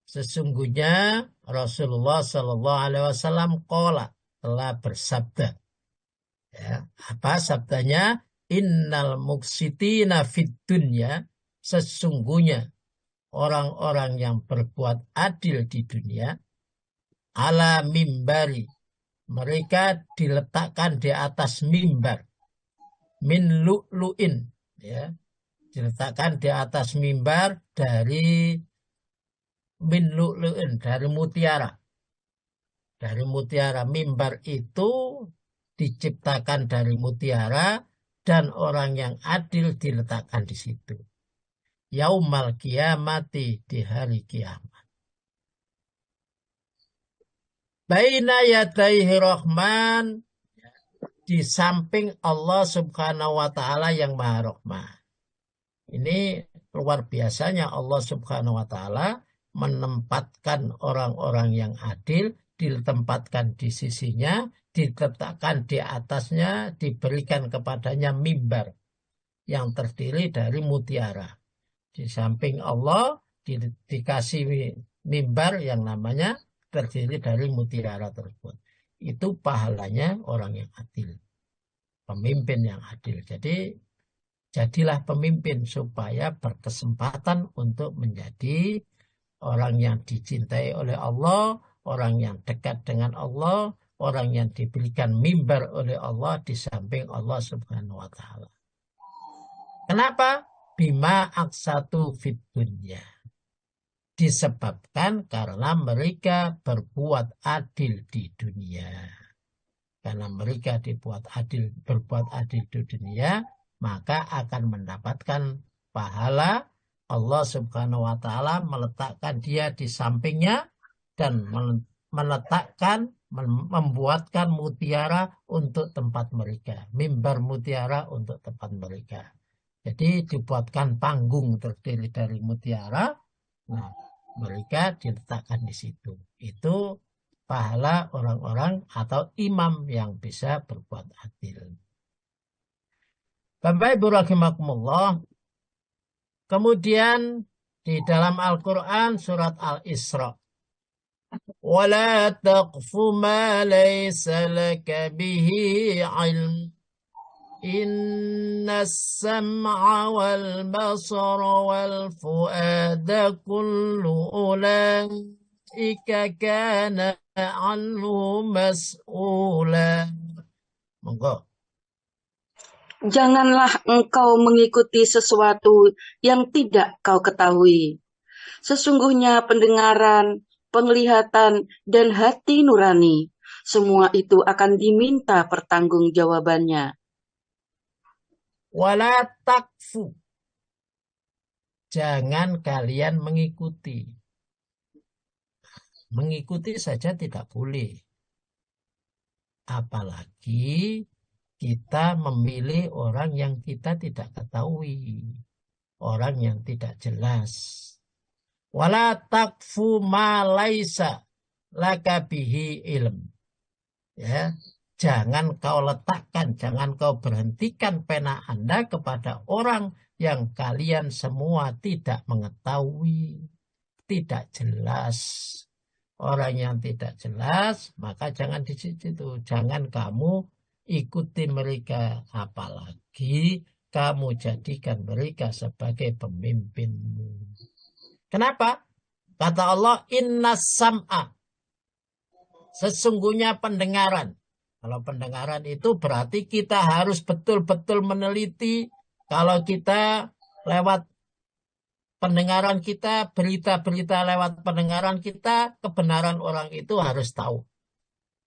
sesungguhnya Rasulullah Sallallahu Alaihi Wasallam telah bersabda. Ya, apa sabdanya? Innal muqsitina fid dunya, sesungguhnya orang-orang yang berbuat adil di dunia, ala mimbari, mereka diletakkan di atas mimbar, min lu'lu'in, ya, diletakkan di atas mimbar dari min lu'lu'in, dari mutiara. Dari mutiara. Mimbar itu diciptakan dari mutiara dan orang yang adil diletakkan di situ. Yaumal kiamati, di hari kiamat. Baina yadaihi rahman, di samping Allah Subhanahu wa taala yang Maha Rahman. Ini luar biasanya Allah Subhanahu wa taala menempatkan orang-orang yang adil, ditempatkan di sisinya, diletakkan di atasnya, diberikan kepadanya mimbar yang terdiri dari mutiara. Di samping Allah dikasih mimbar yang namanya terdiri dari mutiara tersebut. Itu pahalanya orang yang adil, pemimpin yang adil. Jadi jadilah pemimpin supaya berkesempatan untuk menjadi orang yang dicintai oleh Allah, orang yang dekat dengan Allah, orang yang diberikan mimbar oleh Allah di samping Allah Subhanahu wa taala. Kenapa? Bima aksatu fid dunya. Disebabkan karena mereka berbuat adil di dunia. Karena mereka berbuat adil di dunia, maka akan mendapatkan pahala. Allah Subhanahu wa taala meletakkan dia di sampingnya dan membuatkan mutiara untuk tempat mereka, mimbar mutiara untuk tempat mereka. Jadi dibuatkan panggung terdiri dari mutiara. Nah, mereka diletakkan di situ. Itu pahala orang-orang atau imam yang bisa berbuat adil. Bapak Ibu rahimakumullah. Kemudian di dalam Al-Quran surat Al-Isra. وَلَا تَقْفُ مَا لَيْسَ لَكَ بِهِ عِلْمٌ إِنَّ السَّمْعَ وَالْبَصَرَ وَالْفُؤَادَ كُلُّ أُولَئِكَ كَانَ عَنْهُ مَسْئُولًا. Monggo. Janganlah engkau mengikuti sesuatu yang tidak kau ketahui. Sesungguhnya pendengaran, penglihatan, dan hati nurani, semua itu akan diminta pertanggungjawabannya. Wala takfu. Jangan kalian mengikuti. Mengikuti saja tidak boleh. Apalagi kita memilih orang yang kita tidak ketahui. Orang yang tidak jelas. Wala takfu ma laisa laka bihi ilm. Ya, jangan kau letakkan, jangan kau berhentikan pena Anda kepada orang yang kalian semua tidak mengetahui, tidak jelas. Orang yang tidak jelas, maka jangan di situ. Jangan kamu ikuti mereka, apalagi kamu jadikan mereka sebagai pemimpinmu. Kenapa? Kata Allah, inna sam'a. Sesungguhnya pendengaran. Kalau pendengaran itu berarti kita harus betul-betul meneliti. Kalau kita lewat pendengaran kita, berita-berita lewat pendengaran kita, kebenaran orang itu harus tahu.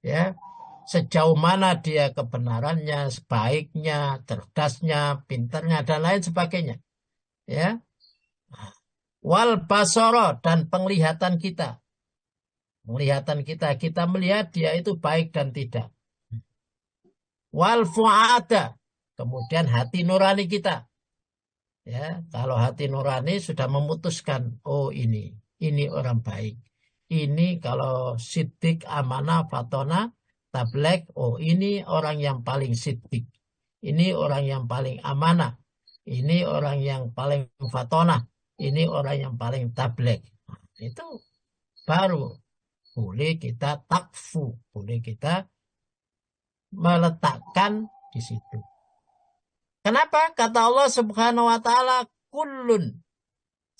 Ya, sejauh mana dia kebenarannya, sebaiknya, cerdasnya, pintarnya, dan lain sebagainya. Ya. Wal basara, dan penglihatan kita. Penglihatan kita, kita melihat dia itu baik dan tidak. Wal fu'ada, kemudian hati nurani kita. Ya, kalau hati nurani sudah memutuskan, oh ini orang baik. Ini kalau siddiq, amanah, fatona, tablek, oh ini orang yang paling siddiq. Ini orang yang paling amanah. Ini orang yang paling fatona. Ini orang yang paling tablek. Nah, itu baru boleh kita takfu, boleh kita meletakkan di situ. Kenapa? Kata Allah Subhanahu wa taala, kullun,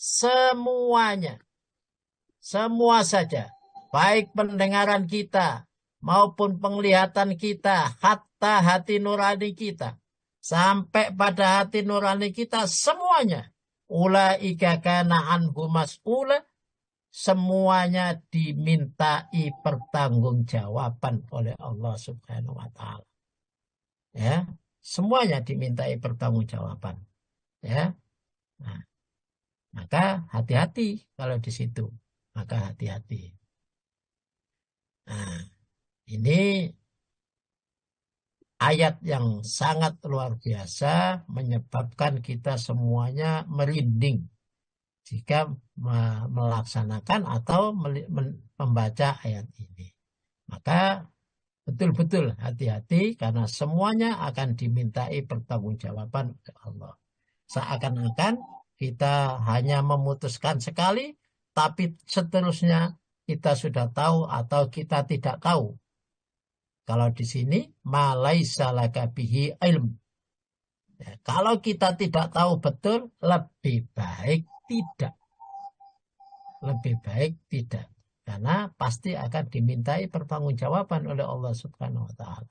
semuanya. Semua saja, baik pendengaran kita maupun penglihatan kita, hatta hati nurani kita, sampai pada hati nurani kita semuanya. Ulaika kana anhu mas'ula, semuanya dimintai pertanggungjawaban oleh Allah Subhanahu wa taala. Ya, semuanya dimintai pertanggungjawaban. Ya. Nah, maka hati-hati kalau di situ. Maka hati-hati. Nah, ini ayat yang sangat luar biasa menyebabkan kita semuanya merinding jika melaksanakan atau membaca ayat ini. Maka betul-betul hati-hati karena semuanya akan dimintai pertanggungjawaban oleh Allah. Seakan-akan kita hanya memutuskan sekali, tapi seterusnya kita sudah tahu atau kita tidak tahu. Kalau di sini, malaisa laka bihi ilm. Ya, kalau kita tidak tahu betul, lebih baik tidak. Lebih baik tidak. Karena pasti akan dimintai pertanggungjawaban oleh Allah Subhanahu wa taala.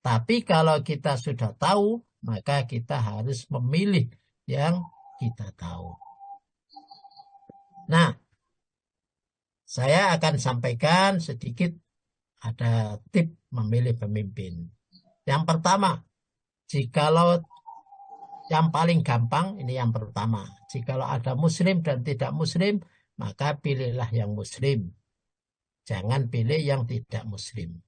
Tapi kalau kita sudah tahu, maka kita harus memilih yang kita tahu. Nah, saya akan sampaikan sedikit ada tip memilih pemimpin. Yang pertama, jikalau yang paling gampang, ini yang pertama. Jikalau ada muslim dan tidak muslim, maka pilihlah yang muslim. Jangan pilih yang tidak muslim.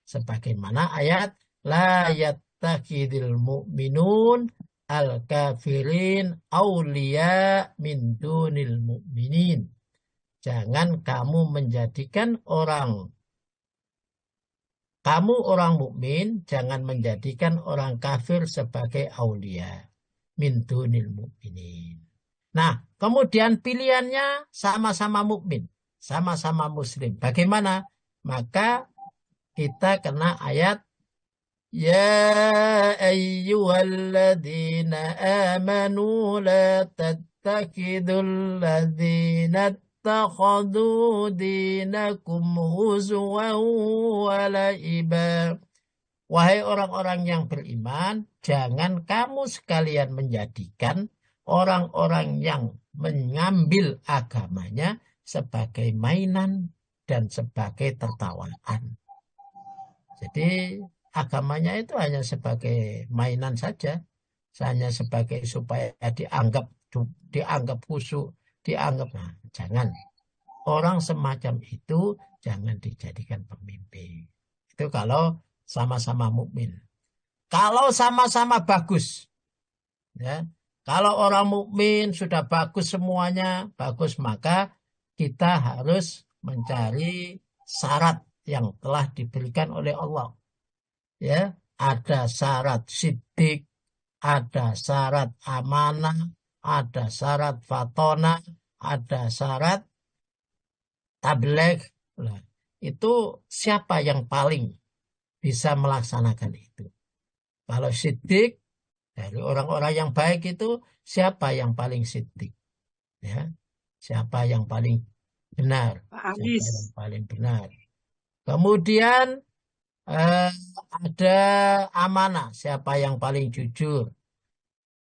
Sebagaimana ayat, la yattakhidil mu'minun al-kafirin awliya min dunil mu'minin. Jangan kamu menjadikan kamu orang mukmin, jangan menjadikan orang kafir sebagai aulia min dunil mukminin. Nah, kemudian pilihannya sama-sama mukmin, sama-sama muslim. Bagaimana? Maka kita kena ayat Ya ayyuhalladzina amanu la tattakidul ladzina ittakhadhu dinakum huzwan wa la'iba. Wahai orang-orang yang beriman, jangan kamu sekalian menjadikan orang-orang yang mengambil agamanya sebagai mainan dan sebagai tertawaan. Jadi agamanya itu hanya sebagai mainan saja, hanya sebagai supaya dianggap khusyuk, nah, jangan. Orang semacam itu jangan dijadikan pemimpin. Itu kalau sama-sama mukmin. Kalau sama-sama bagus, ya. Kalau orang mukmin sudah bagus semuanya, bagus, maka kita harus mencari syarat yang telah diberikan oleh Allah. Ya, ada syarat siddiq, ada syarat amanah, ada syarat fatona, ada syarat tabligh. Nah, itu siapa yang paling bisa melaksanakan itu? Kalau siddiq, dari orang-orang yang baik itu siapa yang paling siddiq? Ya, siapa yang paling benar? Pak Siapa Adis. yang paling benar? Kemudian ada amanah, siapa yang paling jujur?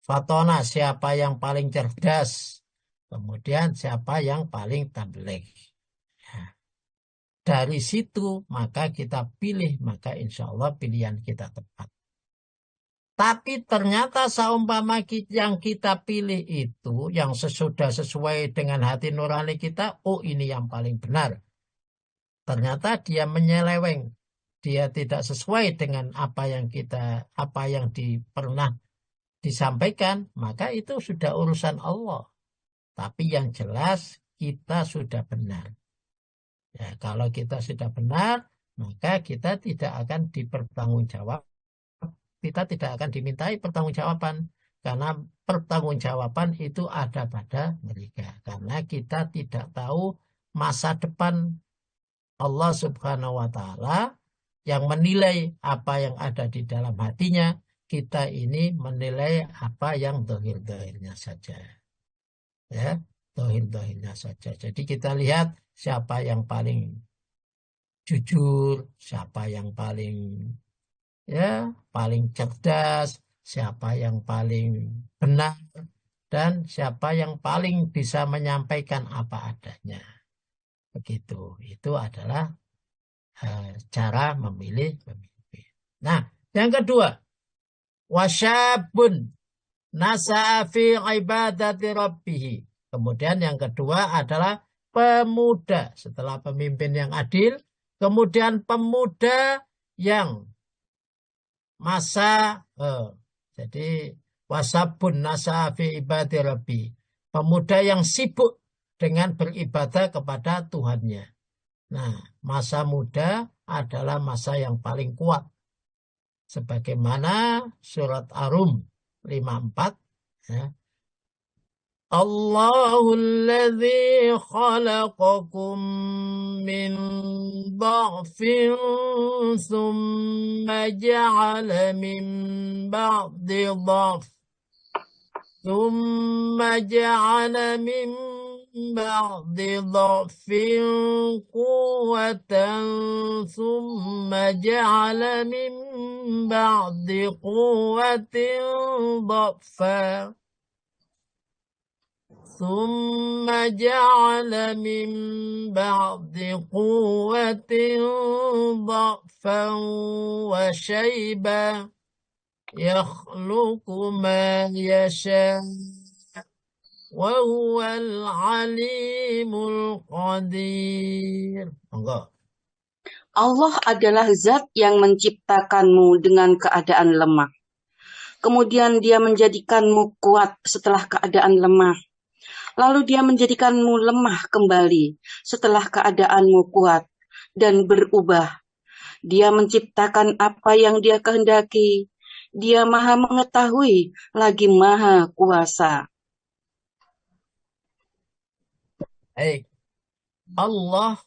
Fatona, siapa yang paling cerdas? Kemudian siapa yang paling tabligh? Nah, dari situ maka kita pilih, maka insya Allah pilihan kita tepat. Tapi ternyata seumpama yang kita pilih itu yang sesuai dengan hati nurani kita, oh ini yang paling benar. Ternyata dia menyeleweng, dia tidak sesuai dengan apa yang pernah disampaikan, maka itu sudah urusan Allah. Tapi yang jelas kita sudah benar. Ya, kalau kita sudah benar, maka kita tidak akan kita tidak akan dimintai pertanggungjawaban, karena pertanggungjawaban itu ada pada mereka. Karena kita tidak tahu masa depan. Allah Subhanahu wa Ta'ala yang menilai apa yang ada di dalam hatinya, kita ini menilai apa yang dohir-dohirnya saja. Ya, dohir-dohirnya saja. Jadi kita lihat siapa yang paling jujur, siapa yang paling cerdas, siapa yang paling benar, dan siapa yang paling bisa menyampaikan apa adanya. Begitu. Itu adalah cara memilih pemimpin. Nah, yang kedua, wasyabun nasa'a fi ibadati rabbih. Kemudian yang kedua adalah pemuda. Setelah pemimpin yang adil, kemudian pemuda yang jadi wasabun nasa'a fi ibadati rabbih. Pemuda yang sibuk dengan beribadah kepada Tuhannya. Nah, masa muda adalah masa yang paling kuat. Sebagaimana surat Ar-Rum 54. Ya. Allahul ladzi khalaqakum min dha'fin thumma ja'ala min ba'di dha'f. ثم جعل من بعد ضعف قوة ثم جعل من بعد قوة ضعفا ثم جعل من بعد قوة ضعفا وشيبا يخلق ما يشاء وهو العليم القدير. Allah adalah zat yang menciptakanmu dengan keadaan lemah. Kemudian dia menjadikanmu kuat setelah keadaan lemah. Lalu Dia menjadikanmu lemah kembali setelah keadaanmu kuat dan berubah. Dia menciptakan apa yang Dia kehendaki. Dia Maha Mengetahui lagi Maha Kuasa. Baik. Allah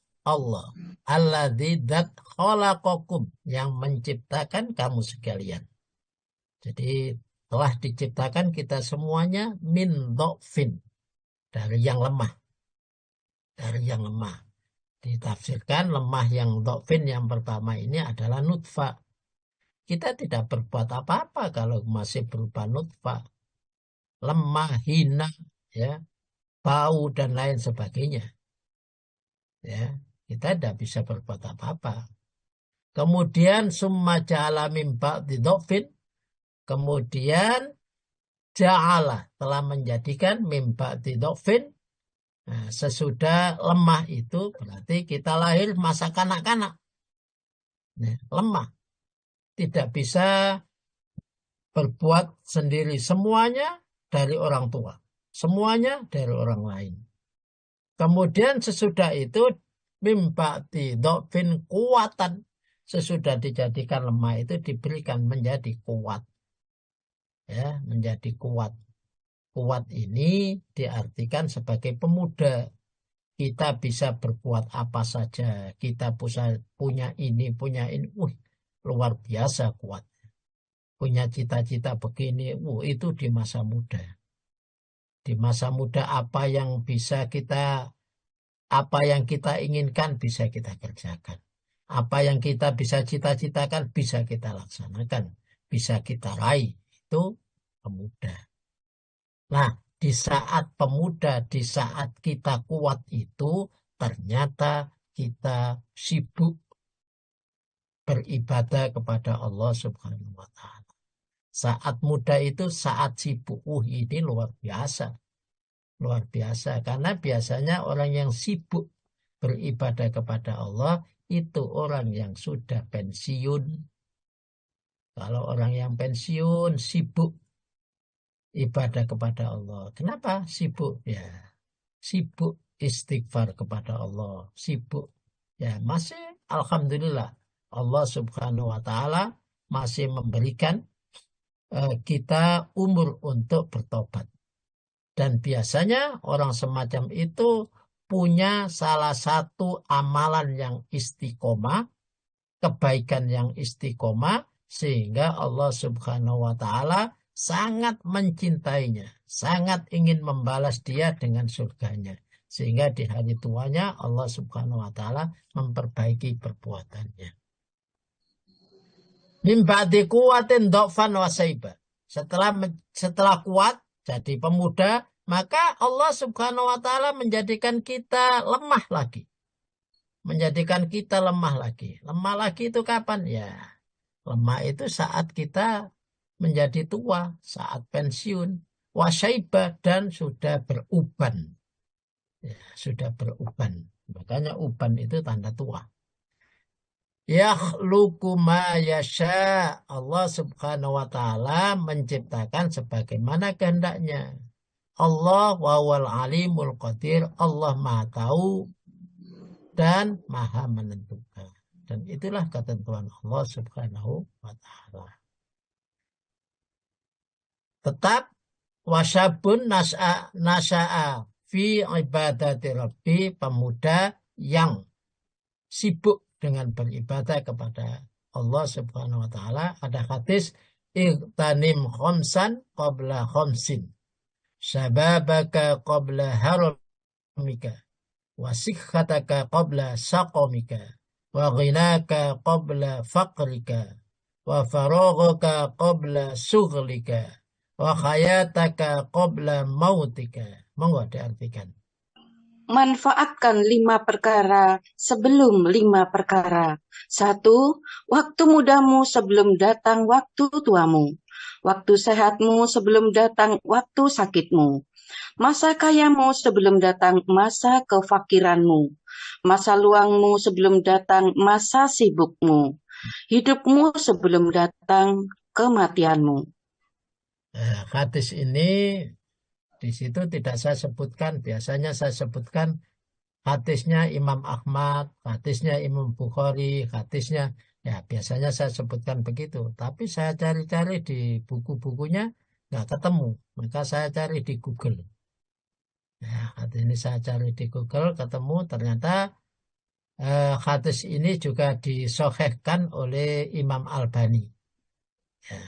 alladzi dzat khalaqakum, yang menciptakan kamu sekalian. Jadi telah diciptakan kita semuanya min dhofin, dari yang lemah. Dari yang lemah. Ditafsirkan lemah yang dhofin yang pertama ini adalah nutfah. Kita tidak berbuat apa-apa kalau masih berupa nutfah. Lemah, hina, ya, bau dan lain sebagainya. Ya, kita tidak bisa berbuat apa-apa. Kemudian summa ja'ala min ba'di dhofin, kemudian ja'ala, telah menjadikan min ba'di dhofin. Nah, sesudah lemah itu berarti kita lahir masa kanak-kanak. Nah, lemah. Tidak bisa berbuat sendiri. Semuanya dari orang tua. Semuanya dari orang lain. Kemudian sesudah itu min ba'di dhofin kuatan. Sesudah dijadikan lemah itu diberikan menjadi kuat. Ya, menjadi kuat. Kuat ini diartikan sebagai pemuda. Kita bisa berbuat apa saja. Kita punya ini. Luar biasa kuat. Punya cita-cita begini. Itu di masa muda. Di masa muda apa yang kita inginkan bisa kita kerjakan. Apa yang kita bisa cita-citakan bisa kita laksanakan. Bisa kita raih. Itu pemuda. Nah, di saat pemuda, di saat kita kuat itu, ternyata kita sibuk beribadah kepada Allah Subhanahu wa Ta'ala. Saat muda itu saat sibuk. Ini luar biasa. Luar biasa. Karena biasanya orang yang sibuk beribadah kepada Allah itu orang yang sudah pensiun. Kalau orang yang pensiun sibuk ibadah kepada Allah. Kenapa sibuk? Ya, sibuk istighfar kepada Allah. Sibuk. Ya, masih alhamdulillah Allah Subhanahu wa Ta'ala masih memberikan kita umur untuk bertobat. Dan biasanya orang semacam itu punya salah satu amalan yang istiqomah, kebaikan yang istiqomah, sehingga Allah Subhanahu wa Ta'ala sangat mencintainya, sangat ingin membalas dia dengan surganya. Sehingga di hari tuanya Allah Subhanahu wa Ta'ala memperbaiki perbuatannya. Min ba'di quwwatin dha'fan wa saiba. Setelah kuat jadi pemuda, maka Allah Subhanahu wa Ta'ala menjadikan kita lemah lagi. Menjadikan kita lemah lagi. Lemah lagi itu kapan? Ya, lemah itu saat kita menjadi tua, saat pensiun, wasyaiba, dan sudah beruban. Ya, sudah beruban. Makanya uban itu tanda tua. Yakhluqu ma yasha. Allah Subhanahu wa Ta'ala menciptakan sebagaimana kehendaknya. Allah wawal alimul qadir. Allah Maha tahu dan Maha menentukan. Dan itulah ketentuan Allah Subhanahu wa Ta'ala. Tetap wasyabun nasya'a fi ibadati rabbi, pemuda yang sibuk dengan beribadah kepada Allah Subhanahu wa Ta'ala. Ada hadis, ightanim khamsan qabla khamsin, syababaka qabla haramika, wa sikhataka qabla saqamika, wa ghinaka qabla faqrika, wa faraghaka qabla sughlika, wa khayataka qabla mautika. Monggo diartikan. Manfaatkan 5 perkara sebelum 5 perkara. 1. Waktu mudamu sebelum datang waktu tuamu. Waktu sehatmu sebelum datang waktu sakitmu. Masa kayamu sebelum datang masa kefakiranmu. Masa luangmu sebelum datang masa sibukmu. Hidupmu sebelum datang kematianmu. Hadis ini Di situ tidak saya sebutkan, biasanya saya sebutkan hadisnya Imam Ahmad, hadisnya Imam Bukhari, hadisnya, ya biasanya saya sebutkan begitu. Tapi saya cari-cari di buku-bukunya, nggak ketemu. Maka saya cari di Google. Ya, hadis ini saya cari di Google, ketemu ternyata hadis ini juga disahihkan oleh Imam Albani. Ya.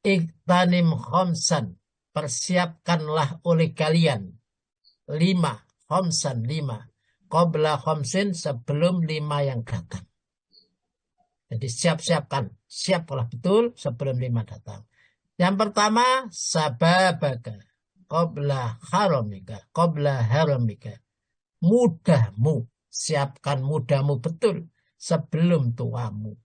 Iqtanim khamsan, persiapkanlah oleh kalian 5, khamsan 5, qabla khamsin, sebelum 5 yang datang. Jadi siap-siapkan, siaplah betul sebelum 5 datang. Yang pertama, sababaka qabla haramika, qabla haramika, mudahmu, siapkan mudahmu betul sebelum tuamu.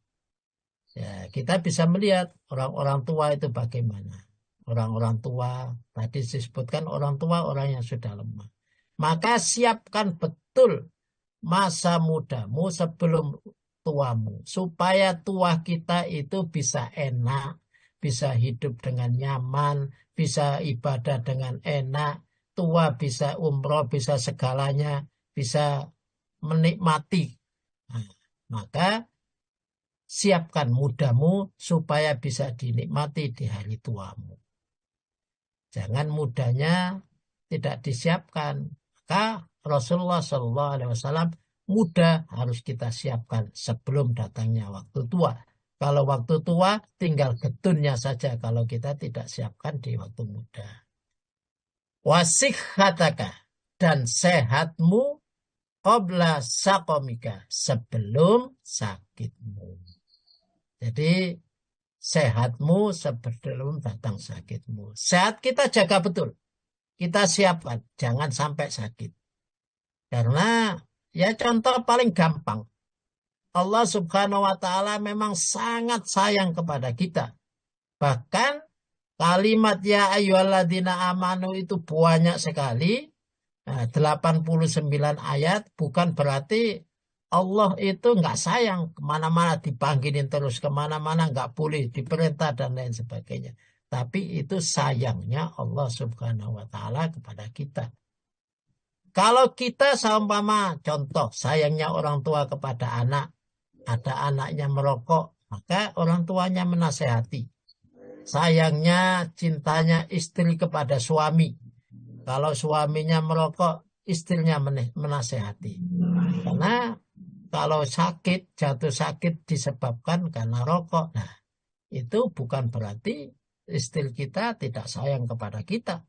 Ya, kita bisa melihat orang-orang tua itu bagaimana. Orang-orang tua, tadi disebutkan orang tua, orang yang sudah lemah. Maka siapkan betul masa mudamu sebelum tuamu. Supaya tua kita itu bisa enak, bisa hidup dengan nyaman, bisa ibadah dengan enak, tua bisa umroh, bisa segalanya, bisa menikmati. Nah, maka siapkan mudamu supaya bisa dinikmati di hari tuamu. Jangan mudanya tidak disiapkan. Maka Rasulullah SAW muda harus kita siapkan sebelum datangnya waktu tua. Kalau waktu tua tinggal gedunnya saja kalau kita tidak siapkan di waktu muda. Wasikhataka, dan sehatmu qabla saqamika, sebelum sakitmu. Jadi sehatmu sebelum datang sakitmu. Sehat kita jaga betul. Kita siapkan. Jangan sampai sakit. Karena ya contoh paling gampang. Allah Subhanahu wa ta'ala memang sangat sayang kepada kita. Bahkan kalimat ya ayyuhalladzina amanu itu banyak sekali. 89 ayat, bukan berarti Allah itu nggak sayang, kemana-mana dipanggilin terus, kemana-mana nggak boleh diperintah dan lain sebagainya. Tapi itu sayangnya Allah Subhanahu wa ta'ala kepada kita. Kalau kita seumpama contoh sayangnya orang tua kepada anak, ada anaknya merokok, maka orang tuanya menasehati. Sayangnya cintanya istri kepada suami. Kalau suaminya merokok, istrinya menasehati. Karena kalau sakit, jatuh sakit disebabkan karena rokok. Nah, itu bukan berarti istri kita tidak sayang kepada kita.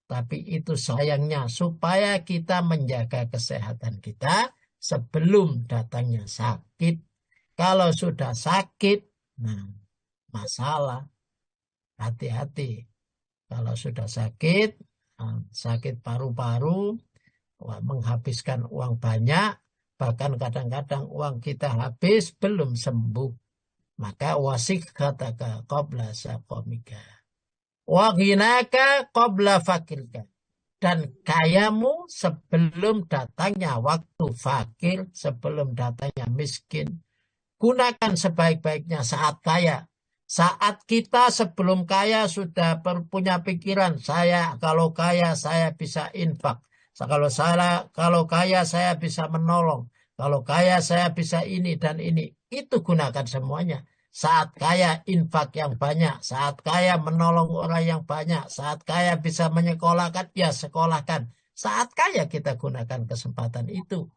Tapi itu sayangnya supaya kita menjaga kesehatan kita sebelum datangnya sakit. Kalau sudah sakit, nah masalah. Hati-hati. Kalau sudah sakit, sakit paru-paru, menghabiskan uang banyak, bahkan kadang-kadang uang kita habis belum sembuh. Maka wasikhataka qabla saqamika, wa ghinaka qabla fakirka, dan kayamu sebelum datangnya waktu fakir, sebelum datangnya miskin. Gunakan sebaik-baiknya saat kaya. Saat kita sebelum kaya sudah punya pikiran, saya kalau kaya saya bisa infak. Kalau kaya saya bisa menolong. Kalau kaya saya bisa ini dan ini. Itu gunakan semuanya. Saat kaya infak yang banyak. Saat kaya menolong orang yang banyak. Saat kaya bisa menyekolahkan, ya sekolahkan. Saat kaya kita gunakan kesempatan itu.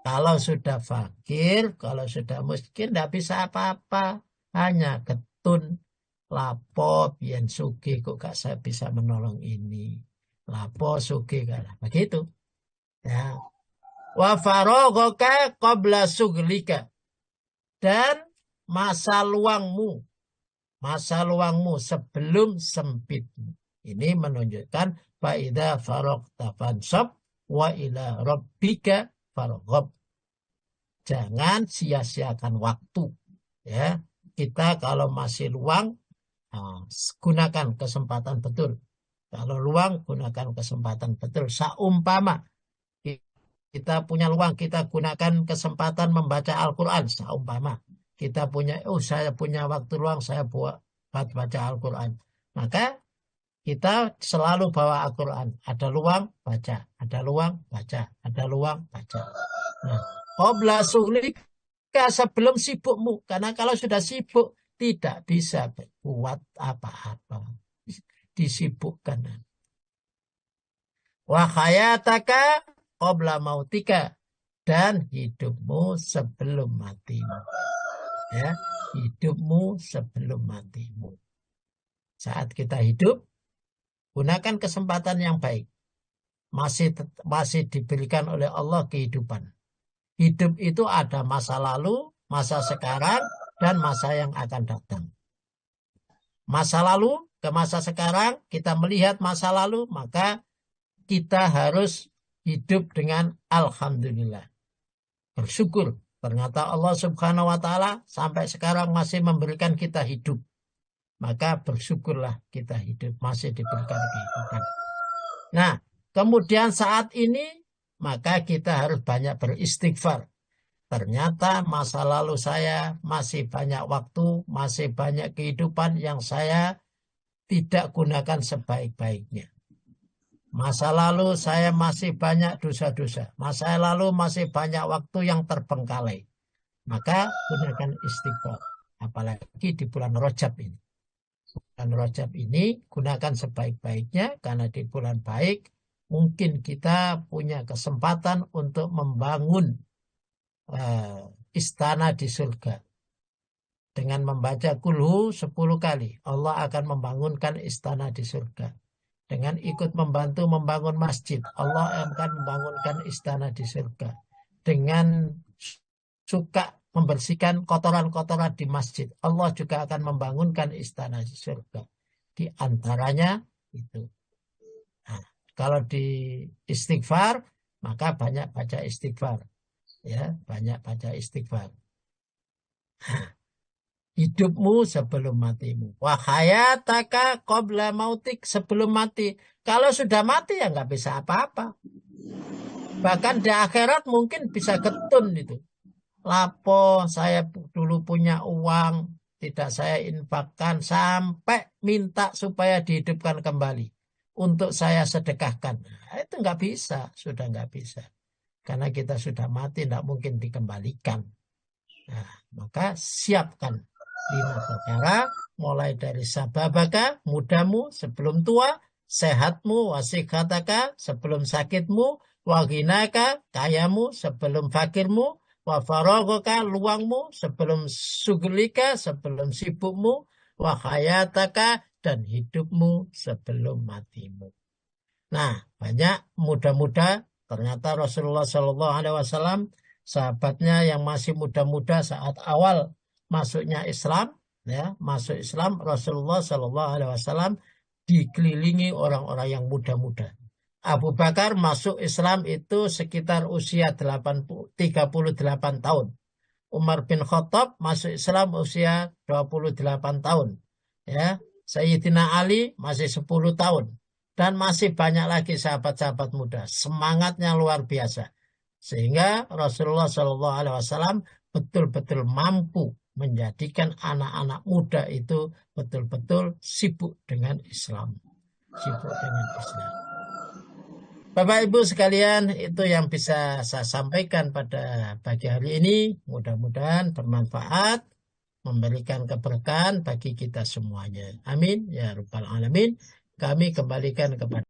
Kalau sudah fakir, kalau sudah miskin, tidak bisa apa-apa. Hanya ketun, lapo, biyen sugih kok gak saya bisa menolong ini. Lapo sugih kalah. Begitu. Ya. Wa faragaka qabla suglika. Dan masa luangmu sebelum sempitmu. Ini menunjukkan faida faragta fansab wa ila rabbika farghab. Jangan sia-siakan waktu. Ya, kita kalau masih luang, gunakan kesempatan betul. Kalau luang, gunakan kesempatan betul. Saumpama kita punya luang, kita gunakan kesempatan membaca Al-Quran. Saumpama saya punya waktu luang, saya buat baca Al-Quran. Maka Kita selalu bawa Al-Quran. Ada luang, baca. Ada luang, baca. Ada luang, baca. Nah, qabla suhlika, sebelum sibukmu. Karena kalau sudah sibuk, tidak bisa berbuat apa-apa. Disibukkan. Wa hayataka qabla mautika. Dan hidupmu sebelum matimu. Ya, hidupmu sebelum matimu. Saat kita hidup, gunakan kesempatan yang baik. Masih diberikan oleh Allah kehidupan. Hidup itu ada masa lalu, masa sekarang, dan masa yang akan datang. Masa lalu ke masa sekarang, kita melihat masa lalu, maka kita harus hidup dengan alhamdulillah. Bersyukur. Ternyata Allah Subhanahu wa Ta'ala sampai sekarang masih memberikan kita hidup. Maka bersyukurlah kita hidup, masih diberikan kehidupan. Nah, kemudian saat ini, maka kita harus banyak beristighfar. Ternyata masa lalu saya masih banyak waktu, masih banyak kehidupan yang saya tidak gunakan sebaik-baiknya. Masa lalu saya masih banyak dosa-dosa. Masa lalu masih banyak waktu yang terbengkalai. Maka gunakan istighfar. Apalagi di bulan Rajab ini. Bulan Rajab ini gunakan sebaik-baiknya karena di bulan baik mungkin kita punya kesempatan untuk membangun istana di surga. Dengan membaca kulhu 10 kali, Allah akan membangunkan istana di surga. Dengan ikut membantu membangun masjid, Allah akan membangunkan istana di surga. Dengan suka membersihkan kotoran-kotoran di masjid, Allah juga akan membangunkan istana di surga. Di antaranya itu. Nah, kalau di istighfar, maka banyak baca istighfar. Ya, banyak baca istighfar. Hidupmu sebelum matimu. Wa hayataka qabla mautik, sebelum mati. Kalau sudah mati ya nggak bisa apa-apa. Bahkan di akhirat mungkin bisa getun itu. Lapo saya dulu punya uang, tidak saya infakkan, sampai minta supaya dihidupkan kembali. Untuk saya sedekahkan. Nah, itu nggak bisa, sudah nggak bisa. Karena kita sudah mati, tidak mungkin dikembalikan. Nah, maka siapkan 5 perkara, mulai dari sababaka, mudamu sebelum tua, sehatmu, wasikhataka sebelum sakitmu, waginaka, kayamu sebelum fakirmu, wafarogaka, luangmu sebelum sugulika, sebelum sibukmu, wahayataka, dan hidupmu sebelum matimu. Nah, banyak muda-muda, ternyata Rasulullah SAW, sahabatnya yang masih muda-muda saat awal masuknya Islam, ya, masuk Islam, Rasulullah SAW dikelilingi orang-orang yang muda-muda. Abu Bakar masuk Islam itu sekitar usia 38 tahun. Umar bin Khattab masuk Islam usia 28 tahun. Ya, Sayyidina Ali masih 10 tahun. Dan masih banyak lagi sahabat-sahabat muda. Semangatnya luar biasa. Sehingga Rasulullah SAW betul-betul mampu menjadikan anak-anak muda itu betul-betul sibuk dengan Islam. Sibuk dengan Islam. Bapak Ibu sekalian, itu yang bisa saya sampaikan pada pagi hari ini. Mudah-mudahan bermanfaat, memberikan keberkahan bagi kita semuanya. Amin. Ya Rabbal Alamin. Kami kembalikan kepada